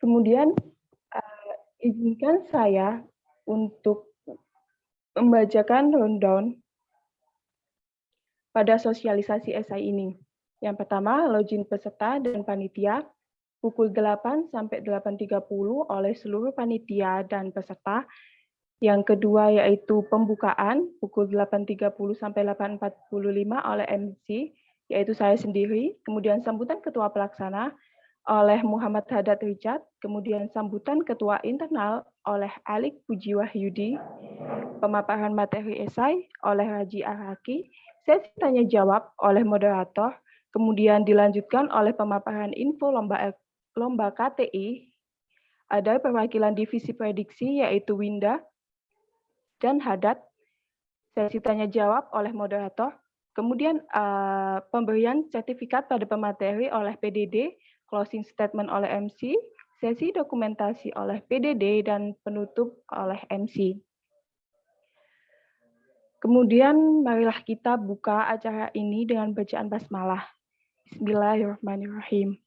Kemudian izinkan saya untuk membacakan rundown pada sosialisasi esai ini. Yang pertama, login peserta dan panitia pukul 8 sampai 8.30 oleh seluruh panitia dan peserta. Yang kedua yaitu pembukaan pukul 8.30 sampai 8.45 oleh MC, yaitu saya sendiri. Kemudian sambutan ketua pelaksana oleh Muhammad Haddad Richard. Kemudian sambutan ketua internal oleh Alik Puji Wahyudi. Pemaparan materi esai oleh Raji Arhaki. Sesi tanya jawab oleh moderator. Kemudian dilanjutkan oleh pemaparan info lomba KTI. Ada perwakilan divisi prediksi yaitu Winda dan Haddad. Sesi tanya jawab oleh moderator. Kemudian pemberian sertifikat pada pemateri oleh PDD, closing statement oleh MC, sesi dokumentasi oleh PDD, dan penutup oleh MC. Kemudian marilah kita buka acara ini dengan bacaan basmalah. Bismillahirrahmanirrahim.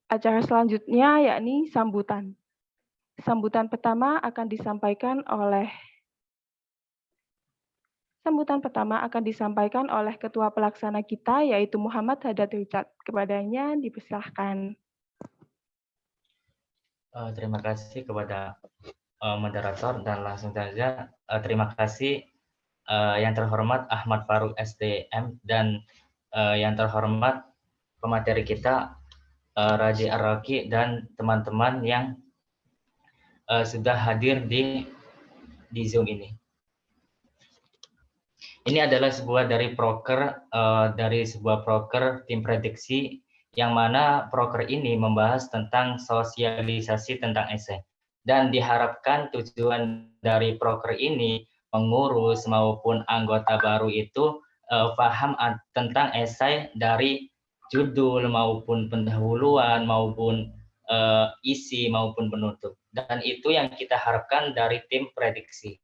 Acara selanjutnya yakni sambutan. Sambutan pertama akan disampaikan oleh Ketua Pelaksana kita, yaitu Muhammad Haddad Richard. Kepadanya dipersilahkan. Terima kasih kepada moderator, dan langsung saja terima kasih yang terhormat Ahmad Faruk STM dan yang terhormat pemateri kita Raji Arraki dan teman-teman yang sudah hadir di Zoom ini. Ini adalah sebuah dari sebuah proker tim prediksi, yang mana proker ini membahas tentang sosialisasi tentang esai. Dan diharapkan tujuan dari proker ini pengurus maupun anggota baru itu paham tentang esai dari judul maupun pendahuluan maupun isi maupun penutup. Dan itu yang kita harapkan dari tim prediksi.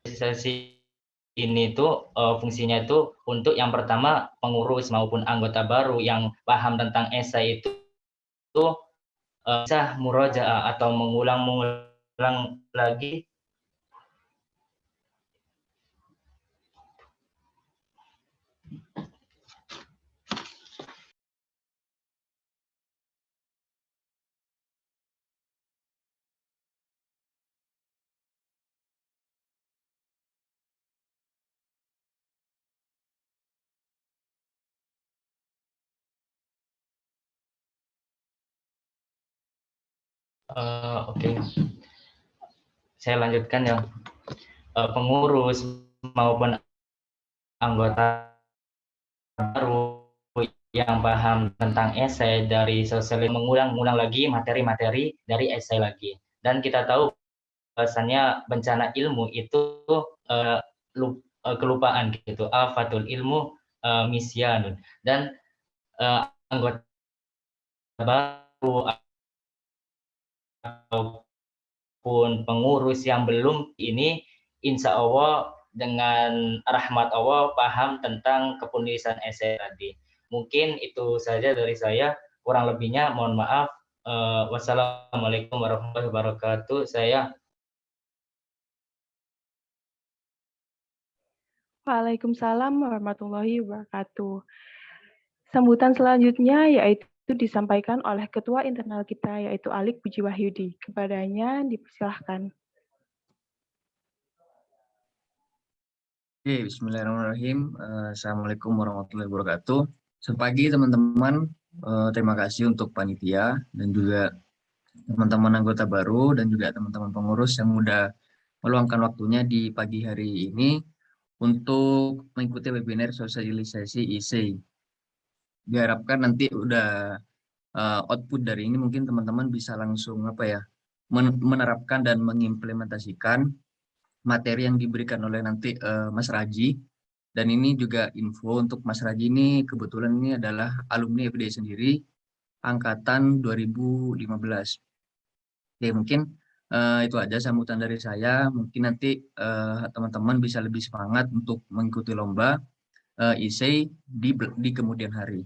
Sesi ini tuh fungsinya itu untuk yang pertama pengurus maupun anggota baru yang paham tentang esai itu bisa murojaah atau mengulang lagi Oke. Saya lanjutkan ya. Pengurus maupun anggota baru yang paham tentang esai dari sosial mengulang lagi materi-materi dari esai lagi. Dan kita tahu bahwasannya bencana ilmu itu kelupaan gitu. Afatul ilmu misyanun. Dan anggota baru ataupun pengurus yang belum ini, insya Allah dengan rahmat Allah paham tentang kepenulisan esai tadi. Mungkin itu saja dari saya, kurang lebihnya mohon maaf. Wassalamualaikum warahmatullahi wabarakatuh. Waalaikumsalam warahmatullahi wabarakatuh. Sambutan selanjutnya yaitu disampaikan oleh Ketua Internal kita, yaitu Alik Puji Wahyudi. Kepadanya dipersilahkan. Oke, bismillahirrahmanirrahim. Assalamualaikum warahmatullahi wabarakatuh. Sepagi teman-teman, terima kasih untuk panitia dan juga teman-teman anggota baru dan juga teman-teman pengurus yang sudah meluangkan waktunya di pagi hari ini untuk mengikuti webinar sosialisasi ISEI. Diharapkan nanti udah output dari ini mungkin teman-teman bisa langsung menerapkan dan mengimplementasikan materi yang diberikan oleh nanti Mas Raji. Dan ini juga info untuk Mas Raji ini kebetulan ini adalah alumni FDI sendiri angkatan 2015. Oke, mungkin itu aja sambutan dari saya. Mungkin nanti teman-teman bisa lebih semangat untuk mengikuti lomba ISEI di kemudian hari.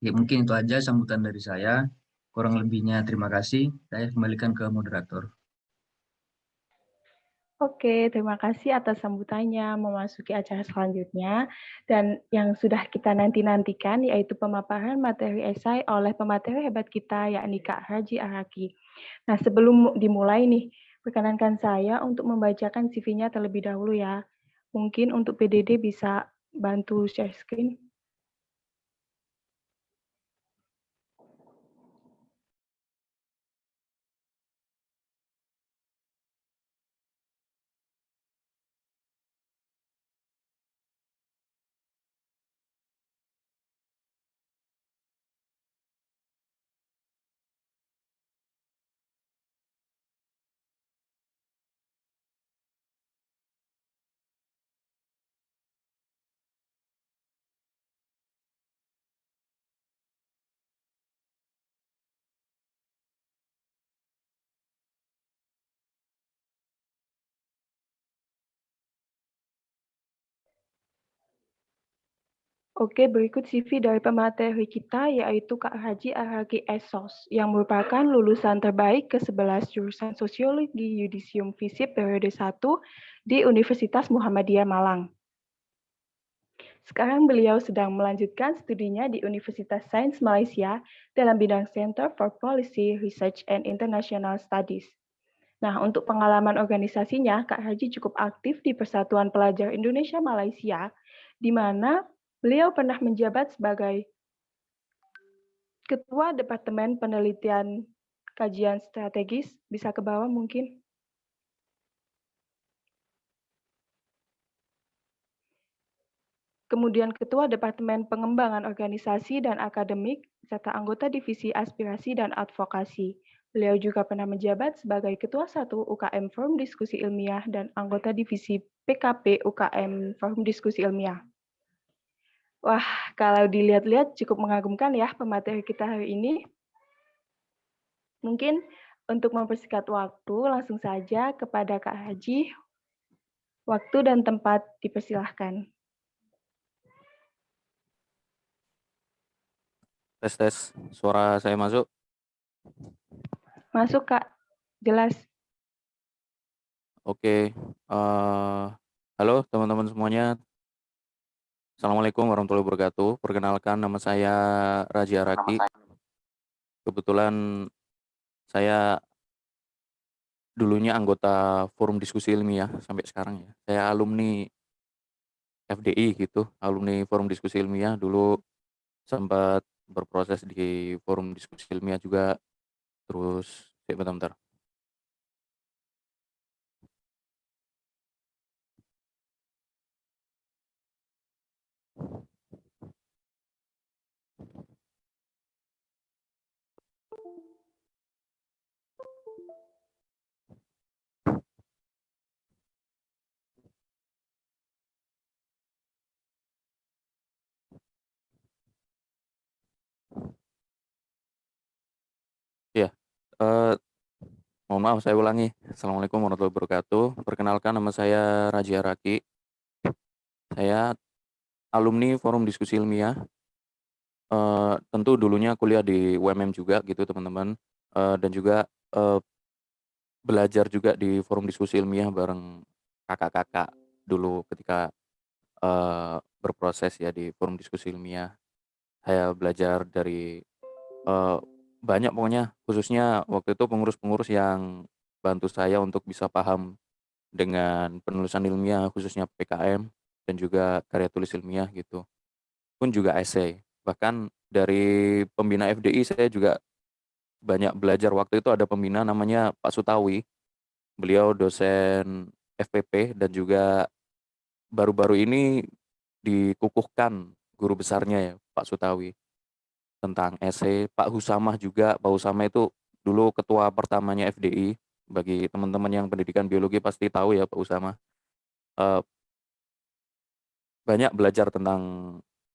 Ya, mungkin itu aja sambutan dari saya. Kurang lebihnya terima kasih. Saya kembalikan ke moderator. Oke, terima kasih atas sambutannya memasuki acara selanjutnya. Dan yang sudah kita nanti-nantikan yaitu pemaparan materi esai oleh pemateri hebat kita, yakni Kak Raji Araki. Nah, sebelum dimulai nih, perkenankan saya untuk membacakan CV-nya terlebih dahulu ya. Mungkin untuk PDD bisa bantu share screen. Oke, berikut CV dari pemateri kita yaitu Kak Haji Araki Esos yang merupakan lulusan terbaik ke-11 jurusan Sosiologi Yudisium Visip periode 1 di Universitas Muhammadiyah Malang. Sekarang beliau sedang melanjutkan studinya di Universitas Sains Malaysia dalam bidang Center for Policy Research and International Studies. Nah, untuk pengalaman organisasinya, Kak Haji cukup aktif di Persatuan Pelajar Indonesia Malaysia, di mana beliau pernah menjabat sebagai Ketua Departemen Penelitian Kajian Strategis. Bisa ke bawah mungkin. Kemudian Ketua Departemen Pengembangan Organisasi dan Akademik, serta anggota Divisi Aspirasi dan Advokasi. Beliau juga pernah menjabat sebagai Ketua 1 UKM Forum Diskusi Ilmiah dan anggota Divisi PKP UKM Forum Diskusi Ilmiah. Wah, kalau dilihat-lihat cukup mengagumkan ya pemateri kita hari ini. Mungkin untuk mempersingkat waktu, langsung saja kepada Kak Haji. Waktu dan tempat dipersilahkan. Tes, suara saya masuk? Masuk, Kak. Jelas. Oke. Halo teman-teman semuanya. Assalamualaikum warahmatullahi wabarakatuh. Perkenalkan, nama saya Raji Araki. Kebetulan saya dulunya anggota Forum Diskusi Ilmiah sampai sekarang ya. Saya alumni FDI gitu, alumni Forum Diskusi Ilmiah. Dulu sempat berproses di Forum Diskusi Ilmiah juga. Terus, bentar. Ya, mohon maaf saya ulangi. Assalamualaikum warahmatullahi wabarakatuh. Perkenalkan, nama saya Raji Araki. Saya alumni Forum Diskusi Ilmiah. Tentu dulunya kuliah di UMM juga gitu teman-teman, dan juga belajar juga di Forum Diskusi Ilmiah bareng kakak-kakak dulu ketika berproses ya di Forum Diskusi Ilmiah. Saya belajar dari banyak pokoknya, khususnya waktu itu pengurus-pengurus yang bantu saya untuk bisa paham dengan penulisan ilmiah khususnya PKM dan juga karya tulis ilmiah gitu, pun juga esai. Bahkan dari pembina FDI saya juga banyak belajar. Waktu itu ada pembina namanya Pak Sutawi, beliau dosen FPP dan juga baru-baru ini dikukuhkan guru besarnya ya Pak Sutawi tentang esai. Pak Husamah juga, Pak Husamah itu dulu ketua pertamanya FDI, Bagi teman-teman yang pendidikan biologi pasti tahu ya Pak Usama. Eh, Banyak belajar tentang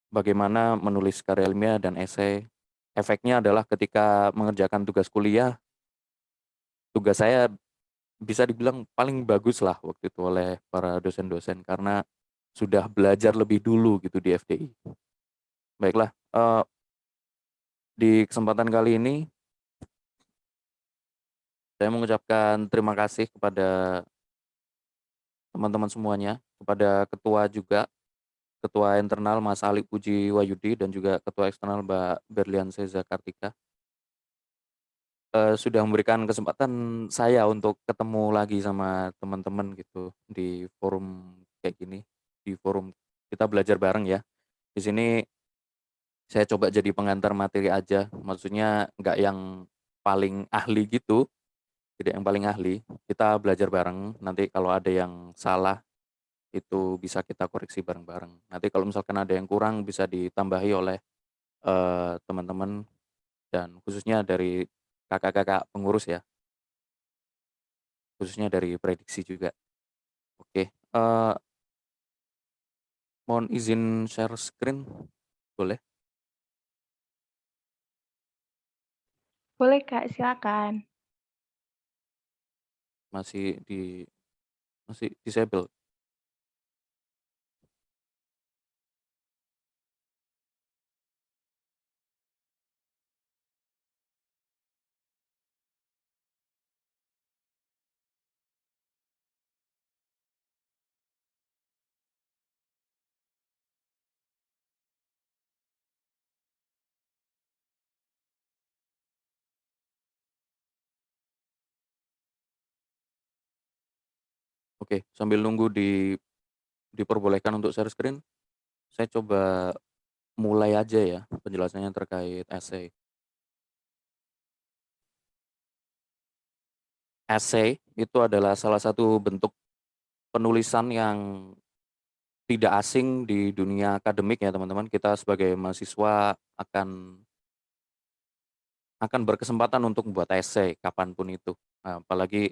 bagaimana menulis karya ilmiah dan esai. Efeknya adalah ketika mengerjakan tugas kuliah, tugas saya bisa dibilang paling bagus lah waktu itu oleh para dosen-dosen karena sudah belajar lebih dulu gitu di FDI. Baiklah, di kesempatan kali ini saya mengucapkan terima kasih kepada teman-teman semuanya, kepada ketua juga, ketua internal Mas Ali Puji Wayudi dan juga ketua eksternal Mbak Berlian Seza Kartika. Sudah memberikan kesempatan saya untuk ketemu lagi sama teman-teman gitu di forum kayak gini, di forum kita belajar bareng ya. Di sini saya coba jadi pengantar materi aja, maksudnya nggak yang paling ahli gitu, tidak yang paling ahli. Kita belajar bareng, nanti kalau ada yang salah itu bisa kita koreksi bareng-bareng. Nanti kalau misalkan ada yang kurang bisa ditambahi oleh teman-teman dan khususnya dari kakak-kakak pengurus ya, khususnya dari prediksi juga. Oke, mohon izin share screen, boleh? Boleh Kak, silakan. Masih disable. Oke, sambil nunggu diperbolehkan untuk share screen, saya coba mulai aja ya penjelasannya terkait essay. Essay itu adalah salah satu bentuk penulisan yang tidak asing di dunia akademik ya teman-teman. Kita sebagai mahasiswa akan berkesempatan untuk membuat essay kapanpun itu. Nah, apalagi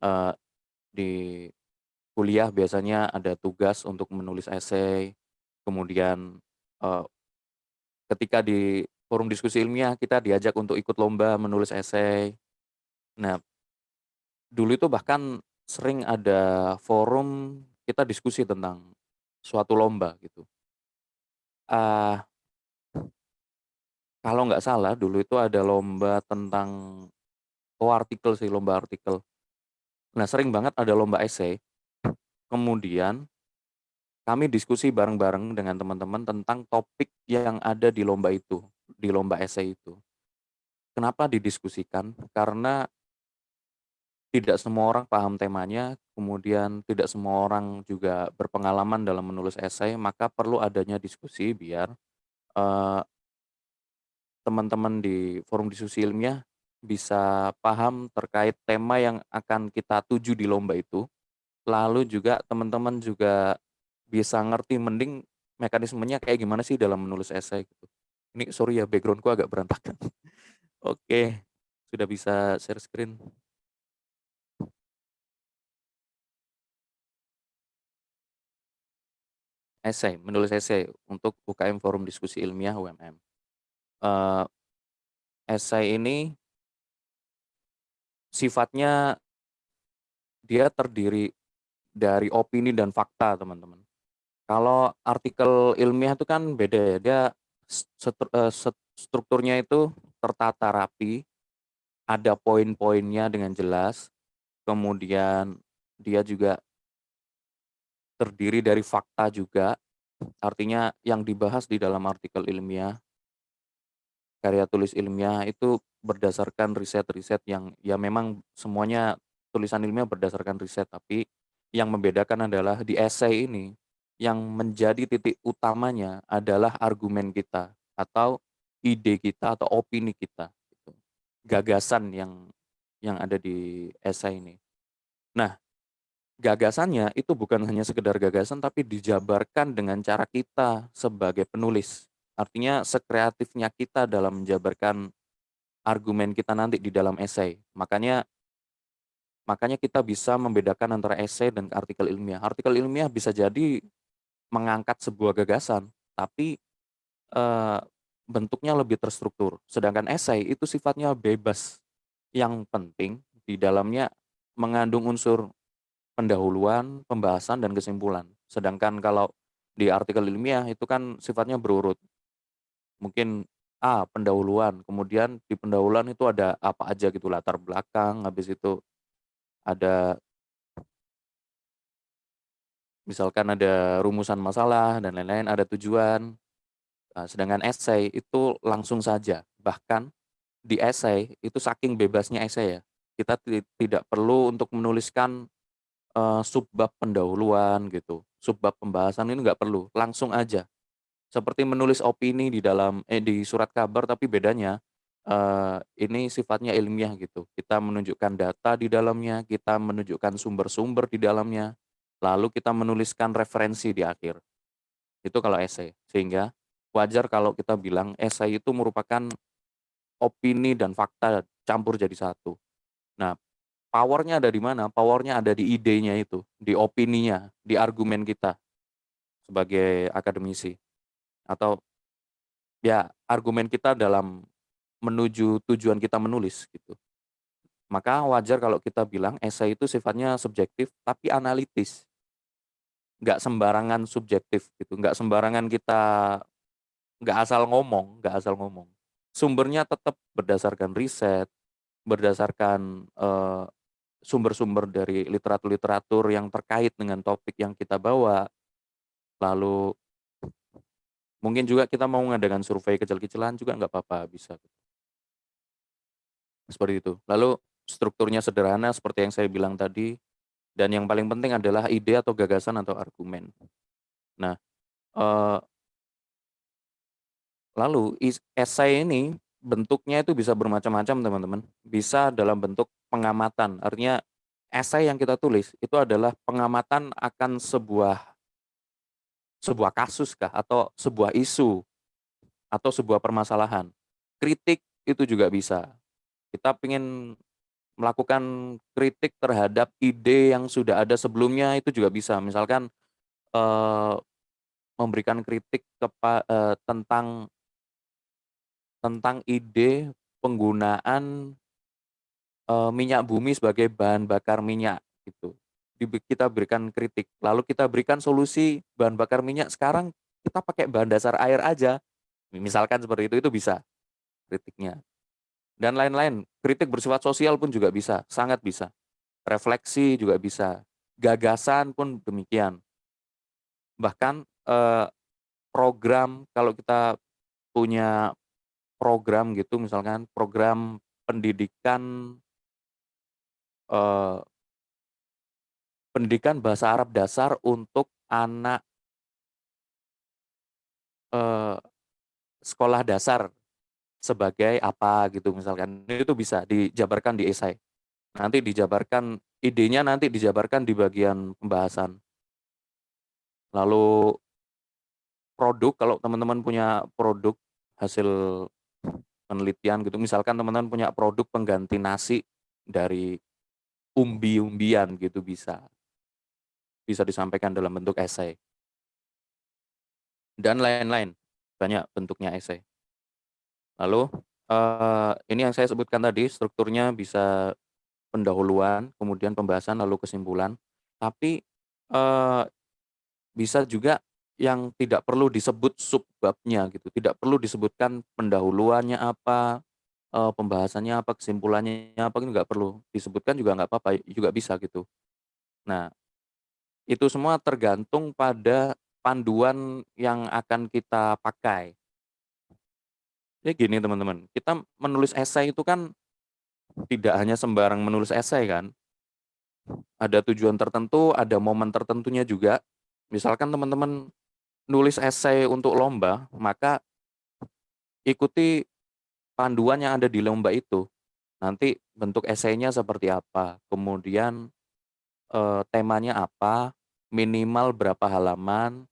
eh, di kuliah biasanya ada tugas untuk menulis essay, kemudian eh, ketika di forum diskusi ilmiah kita diajak untuk ikut lomba menulis essay. Nah, dulu itu bahkan sering ada forum kita diskusi tentang suatu lomba gitu. Ah, kalau nggak salah dulu itu ada lomba tentang artikel sih, lomba artikel. Nah, sering banget ada lomba essay. Kemudian kami diskusi bareng-bareng dengan teman-teman tentang topik yang ada di lomba itu, di lomba essay itu. Kenapa didiskusikan? Karena tidak semua orang paham temanya, kemudian tidak semua orang juga berpengalaman dalam menulis essay, maka perlu adanya diskusi biar eh, teman-teman di forum diskusi ilmiah bisa paham terkait tema yang akan kita tuju di lomba itu. Lalu juga teman-teman juga bisa ngerti mending mekanismenya kayak gimana sih dalam menulis essay gitu. Ini sorry ya backgroundku agak berantakan. Oke, sudah bisa share screen. Essay, menulis essay untuk UKM Forum Diskusi Ilmiah UMM. Eh, Essay ini sifatnya dia terdiri dari opini dan fakta, teman-teman. Kalau artikel ilmiah itu kan beda ya, dia strukturnya itu tertata rapi, ada poin-poinnya dengan jelas, kemudian dia juga terdiri dari fakta juga, artinya yang dibahas di dalam artikel ilmiah, karya tulis ilmiah itu berdasarkan riset-riset yang ya memang semuanya tulisan ilmiah berdasarkan riset, tapi yang membedakan adalah di essay ini yang menjadi titik utamanya adalah argumen kita atau ide kita atau opini kita, gitu. Gagasan yang ada di essay ini. Nah, gagasannya itu bukan hanya sekedar gagasan tapi dijabarkan dengan cara kita sebagai penulis. Artinya sekreatifnya kita dalam menjabarkan argumen kita nanti di dalam essay. Makanya makanya kita bisa membedakan antara esai dan artikel ilmiah. Artikel ilmiah bisa jadi mengangkat sebuah gagasan, tapi eee, bentuknya lebih terstruktur. Sedangkan esai itu sifatnya bebas. Yang penting di dalamnya mengandung unsur pendahuluan, pembahasan, dan kesimpulan. Sedangkan kalau di artikel ilmiah itu kan sifatnya berurut. Mungkin pendahuluan, kemudian di pendahuluan itu ada apa aja gitu, latar belakang, habis itu ada misalkan ada rumusan masalah dan lain-lain, ada tujuan. Sedangkan esai itu langsung saja. Bahkan di esai itu saking bebasnya esai ya, kita tidak perlu untuk menuliskan subbab pendahuluan gitu, subbab pembahasan ini nggak perlu, langsung aja. Seperti menulis opini di surat kabar tapi bedanya, ini sifatnya ilmiah gitu. Kita menunjukkan data di dalamnya, kita menunjukkan sumber-sumber di dalamnya, lalu kita menuliskan referensi di akhir. Itu kalau esai. Sehingga wajar kalau kita bilang esai itu merupakan opini dan fakta campur jadi satu. Nah, power-nya ada di mana? Power-nya ada di idenya itu, di opininya, di argumen kita sebagai akademisi. Atau ya argumen kita dalam menuju tujuan kita menulis gitu. Maka wajar kalau kita bilang esai itu sifatnya subjektif tapi analitis, nggak sembarangan subjektif gitu, nggak asal ngomong. Sumbernya tetap berdasarkan riset, berdasarkan sumber-sumber dari literatur-literatur yang terkait dengan topik yang kita bawa. Lalu mungkin juga kita mau mengadakan survei kecil-kecilan juga nggak apa-apa, bisa. Seperti itu. Lalu strukturnya sederhana seperti yang saya bilang tadi, dan yang paling penting adalah ide atau gagasan atau argumen. Nah, eee, lalu esai ini bentuknya itu bisa bermacam-macam teman-teman. Bisa dalam bentuk pengamatan, artinya esai yang kita tulis itu adalah pengamatan akan sebuah sebuah kasus kah, atau sebuah isu, atau sebuah permasalahan. Kritik itu juga bisa. Kita pengen melakukan kritik terhadap ide yang sudah ada sebelumnya itu juga bisa. Misalkan, eee, memberikan kritik tentang ide penggunaan, minyak bumi sebagai bahan bakar minyak gitu. Kita berikan kritik, lalu kita berikan solusi bahan bakar minyak sekarang kita pakai bahan dasar air aja, misalkan seperti itu bisa kritiknya. Dan lain-lain, kritik bersifat sosial pun juga bisa, sangat bisa. Refleksi juga bisa, gagasan pun demikian. Bahkan, program kalau kita punya program gitu misalkan program pendidikan, eee, pendidikan bahasa Arab dasar untuk anak, eee, sekolah dasar sebagai apa gitu misalkan, itu bisa dijabarkan di esai. Nanti dijabarkan idenya nanti dijabarkan di bagian pembahasan. Lalu produk, kalau teman-teman punya produk hasil penelitian gitu, misalkan teman-teman punya produk pengganti nasi dari umbi-umbian gitu bisa disampaikan dalam bentuk esai dan lain-lain, banyak bentuknya esai. Lalu, ini yang saya sebutkan tadi strukturnya bisa pendahuluan, kemudian pembahasan, lalu kesimpulan. Tapi, eee, bisa juga yang tidak perlu disebut subbabnya gitu, tidak perlu disebutkan pendahuluannya apa, pembahasannya apa, kesimpulannya apa, itu nggak perlu disebutkan juga nggak apa-apa, juga bisa gitu. Nah, itu semua tergantung pada panduan yang akan kita pakai. Jadi gini teman-teman, kita menulis esai itu kan tidak hanya sembarang menulis esai kan, ada tujuan tertentu, ada momen tertentunya juga. Misalkan teman-teman nulis esai untuk lomba, maka ikuti panduan yang ada di lomba itu. Nanti bentuk esainya seperti apa, kemudian, temanya apa, minimal berapa halaman,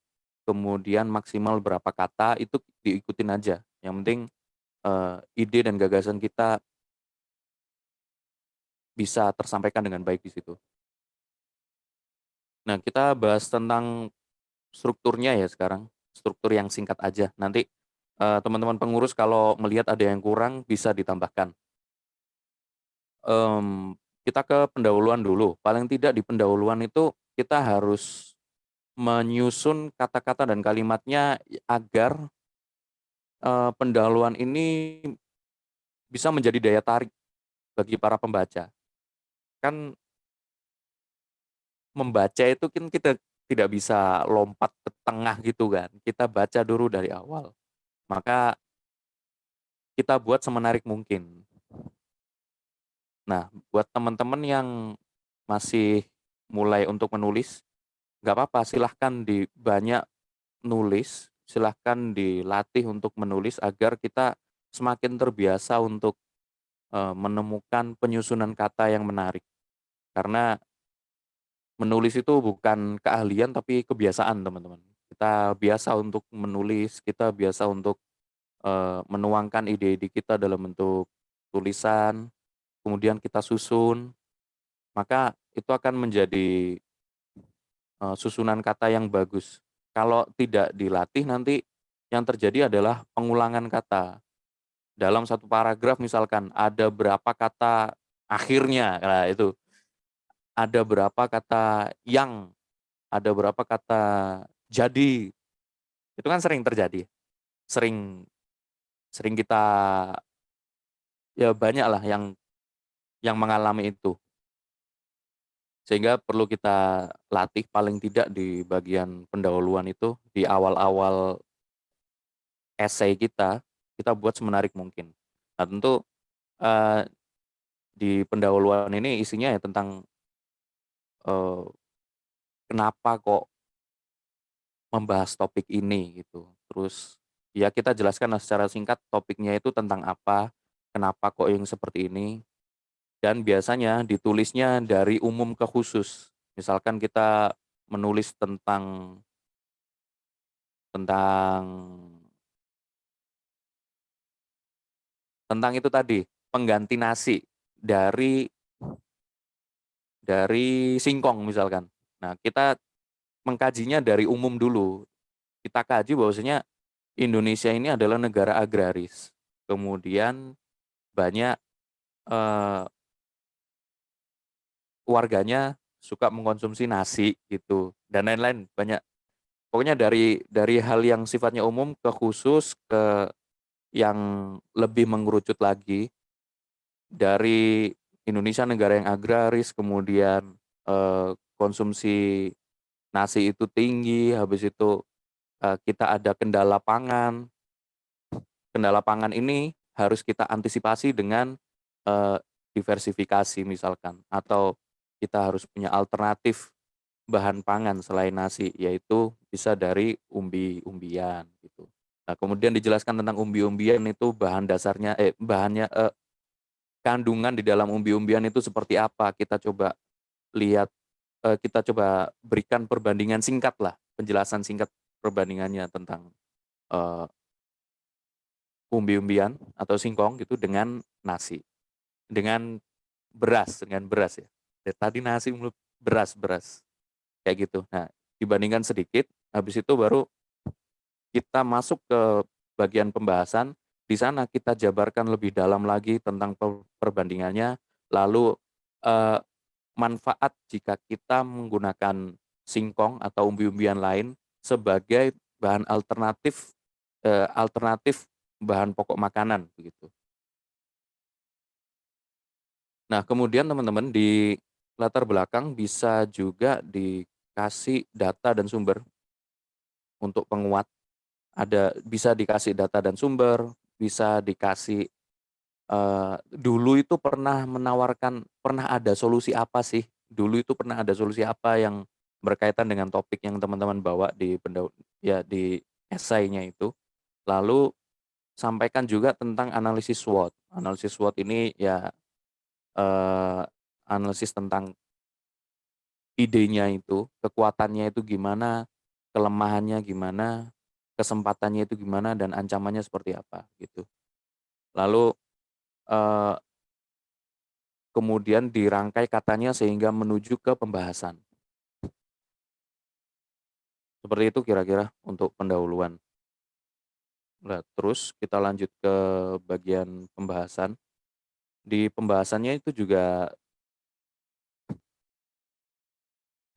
kemudian maksimal berapa kata, itu diikutin aja. Yang penting, ide dan gagasan kita bisa tersampaikan dengan baik di situ. Nah, kita bahas tentang strukturnya ya sekarang, struktur yang singkat aja. Nanti teman-teman pengurus kalau melihat ada yang kurang bisa ditambahkan. Kita ke pendahuluan dulu. Paling tidak di pendahuluan itu kita harus menyusun kata-kata dan kalimatnya agar pendahuluan ini bisa menjadi daya tarik bagi para pembaca. Kan membaca itu kan kita tidak bisa lompat ke tengah gitu kan. Kita baca dulu dari awal. Maka kita buat semenarik mungkin. Nah, buat teman-teman yang masih mulai untuk menulis, nggak apa-apa, silahkan banyak nulis, silahkan dilatih untuk menulis agar kita semakin terbiasa untuk menemukan penyusunan kata yang menarik. Karena menulis itu bukan keahlian tapi kebiasaan, teman-teman. Kita biasa untuk menulis, kita biasa untuk menuangkan ide-ide kita dalam bentuk tulisan, kemudian kita susun, maka itu akan menjadi susunan kata yang bagus. Kalau tidak dilatih nanti yang terjadi adalah pengulangan kata. Dalam satu paragraf misalkan ada berapa kata akhirnya, nah itu. Ada berapa kata yang, ada berapa kata jadi. Itu kan sering terjadi. Sering sering kita, ya banyak lah yang mengalami itu. Sehingga perlu kita latih paling tidak di bagian pendahuluan itu, di awal-awal esai kita buat semenarik mungkin. Nah tentu di pendahuluan ini isinya ya tentang eee, kenapa kok membahas topik ini gitu. Terus ya kita jelaskanlah secara singkat topiknya itu tentang apa, kenapa kok yang seperti ini, dan biasanya ditulisnya dari umum ke khusus. Misalkan kita menulis tentang tentang tentang itu tadi, pengganti nasi dari singkong misalkan. Nah, kita mengkajinya dari umum dulu. Kita kaji bahwasanya Indonesia ini adalah negara agraris. Kemudian banyak eee, warganya suka mengkonsumsi nasi gitu dan lain-lain, banyak. Pokoknya dari hal yang sifatnya umum ke khusus, ke yang lebih mengerucut lagi, dari Indonesia negara yang agraris, kemudian konsumsi nasi itu tinggi, habis itu kita ada kendala pangan. Kendala pangan ini harus kita antisipasi dengan diversifikasi misalkan, atau kita harus punya alternatif bahan pangan selain nasi, yaitu bisa dari umbi-umbian gitu. Nah, kemudian dijelaskan tentang umbi-umbian itu bahan dasarnya bahannya kandungan di dalam umbi-umbian itu seperti apa, kita coba lihat, kita coba berikan perbandingan singkat lah, penjelasan singkat perbandingannya tentang eee, umbi-umbian atau singkong gitu dengan nasi, dengan beras ya. Dari tadi nasi mulu, beras, kayak gitu. Nah, dibandingkan sedikit, habis itu baru kita masuk ke bagian pembahasan, di sana kita jabarkan lebih dalam lagi tentang perbandingannya, lalu, eee, manfaat jika kita menggunakan singkong atau umbi-umbian lain sebagai bahan alternatif bahan pokok makanan, begitu. Nah, kemudian teman-teman di latar belakang bisa juga dikasih data dan sumber untuk penguat. Bisa dikasih data dan sumber, bisa dikasih, dulu itu pernah ada solusi apa sih? Dulu itu pernah ada solusi apa yang berkaitan dengan topik yang teman-teman bawa di esainya itu. Lalu sampaikan juga tentang analisis SWOT. Analisis SWOT ini ya, eee, analisis tentang idenya itu, kekuatannya itu gimana, kelemahannya gimana, kesempatannya itu gimana, dan ancamannya seperti apa, gitu. Lalu, eee, kemudian dirangkai katanya sehingga menuju ke pembahasan. Seperti itu kira-kira untuk pendahuluan. Nah, terus kita lanjut ke bagian pembahasan. Di pembahasannya itu juga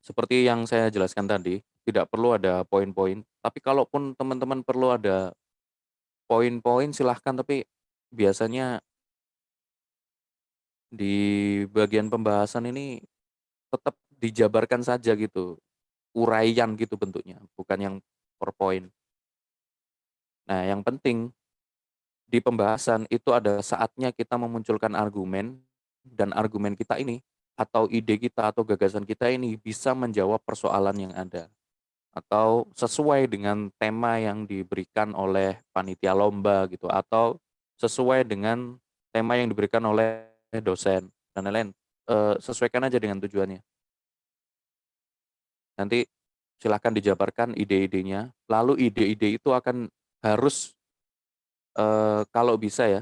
seperti yang saya jelaskan tadi, tidak perlu ada poin-poin, tapi kalaupun teman-teman perlu ada poin-poin silahkan, tapi biasanya di bagian pembahasan ini tetap dijabarkan saja gitu, uraian gitu bentuknya, bukan yang per poin. Nah, yang penting di pembahasan itu ada saatnya kita memunculkan argumen, dan argumen kita ini atau ide kita atau gagasan kita ini bisa menjawab persoalan yang ada atau sesuai dengan tema yang diberikan oleh panitia lomba gitu atau sesuai dengan tema yang diberikan oleh dosen dan lain-lain. Sesuaikan aja dengan tujuannya. Nanti silahkan dijabarkan ide-idenya, lalu ide-ide itu akan harus, kalau bisa ya,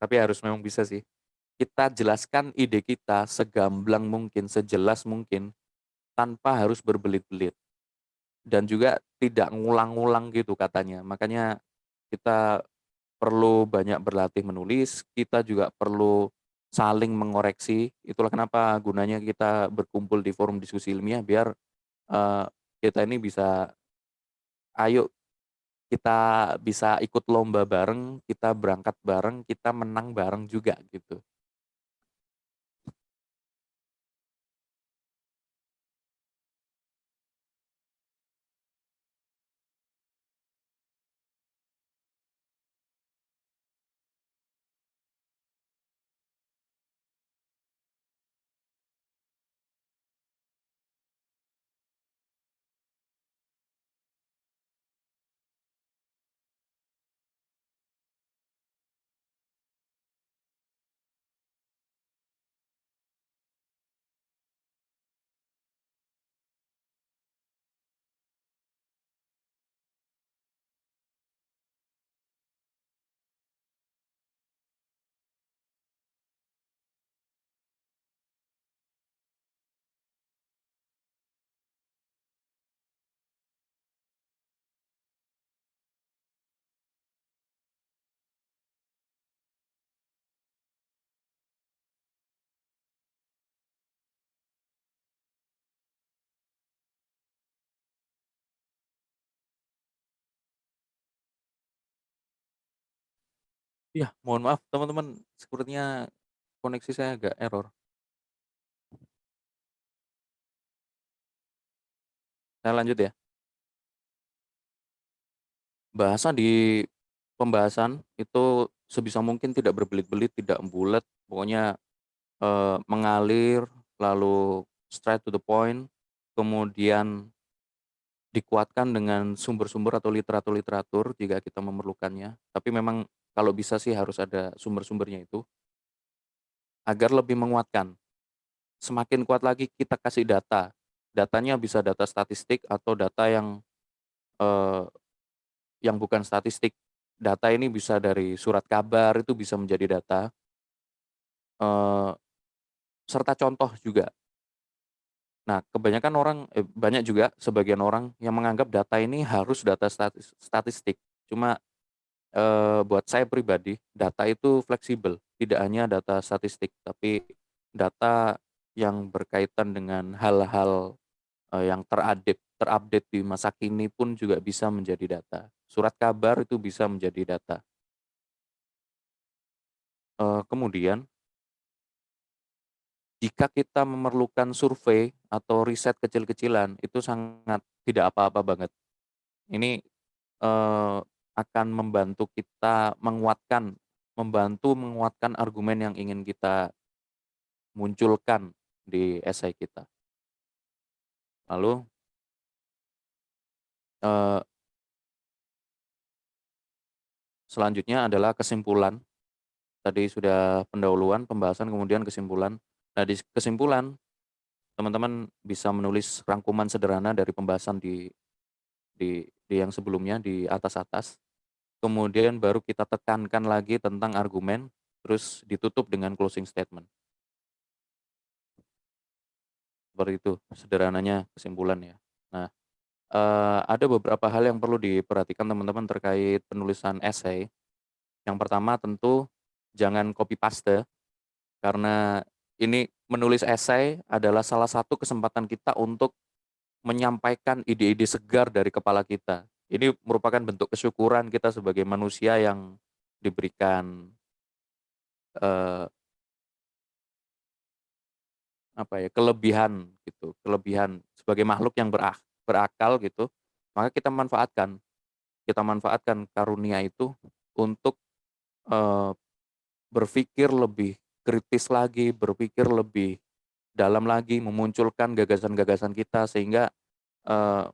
tapi harus memang bisa sih, kita jelaskan ide kita segamblang mungkin, sejelas mungkin, tanpa harus berbelit-belit. Dan juga tidak ngulang-ngulang gitu katanya. Makanya kita perlu banyak berlatih menulis, kita juga perlu saling mengoreksi. Itulah kenapa gunanya kita berkumpul di forum diskusi ilmiah biar, eee, kita ini bisa, ayo kita bisa ikut lomba bareng, kita berangkat bareng, kita menang bareng juga gitu. Iya, mohon maaf teman-teman, sepertinya koneksi saya agak error. Saya lanjut ya. Bahasa di pembahasan itu sebisa mungkin tidak berbelit-belit, tidak bulet, pokoknya, mengalir, lalu straight to the point, kemudian dikuatkan dengan sumber-sumber atau literatur-literatur jika kita memerlukannya. Tapi memang kalau bisa sih harus ada sumber-sumbernya itu, agar lebih menguatkan. Semakin kuat lagi kita kasih data, datanya bisa data statistik atau data eee, yang bukan statistik. Data ini bisa dari surat kabar, itu bisa menjadi data, eee, serta contoh juga. Nah, kebanyakan orang banyak juga sebagian orang yang menganggap data ini harus data statistik. Cuma, buat saya pribadi, data itu fleksibel, tidak hanya data statistik, tapi data yang berkaitan dengan hal-hal, yang terupdate di masa kini pun juga bisa menjadi data. Surat kabar itu bisa menjadi data. Kemudian jika kita memerlukan survei atau riset kecil-kecilan, itu sangat tidak apa-apa banget. Ini, akan membantu menguatkan argumen yang ingin kita munculkan di esai kita. Lalu, eee, selanjutnya adalah kesimpulan. Tadi sudah pendahuluan, pembahasan, kemudian kesimpulan. Nah, di kesimpulan, teman-teman bisa menulis rangkuman sederhana dari pembahasan di yang sebelumnya, di atas-atas. Kemudian baru kita tekankan lagi tentang argumen, terus ditutup dengan closing statement. Seperti itu sederhananya kesimpulan ya. Nah, ada beberapa hal yang perlu diperhatikan teman-teman terkait penulisan esai. Yang pertama tentu jangan copy paste, karena ini menulis esai adalah salah satu kesempatan kita untuk menyampaikan ide-ide segar dari kepala kita. Ini merupakan bentuk kesyukuran kita sebagai manusia yang diberikan, eee, kelebihan gitu, kelebihan sebagai makhluk yang berakal gitu, maka kita manfaatkan karunia itu untuk, eee, berpikir lebih kritis lagi, berpikir lebih dalam lagi, memunculkan gagasan-gagasan kita sehingga, eee,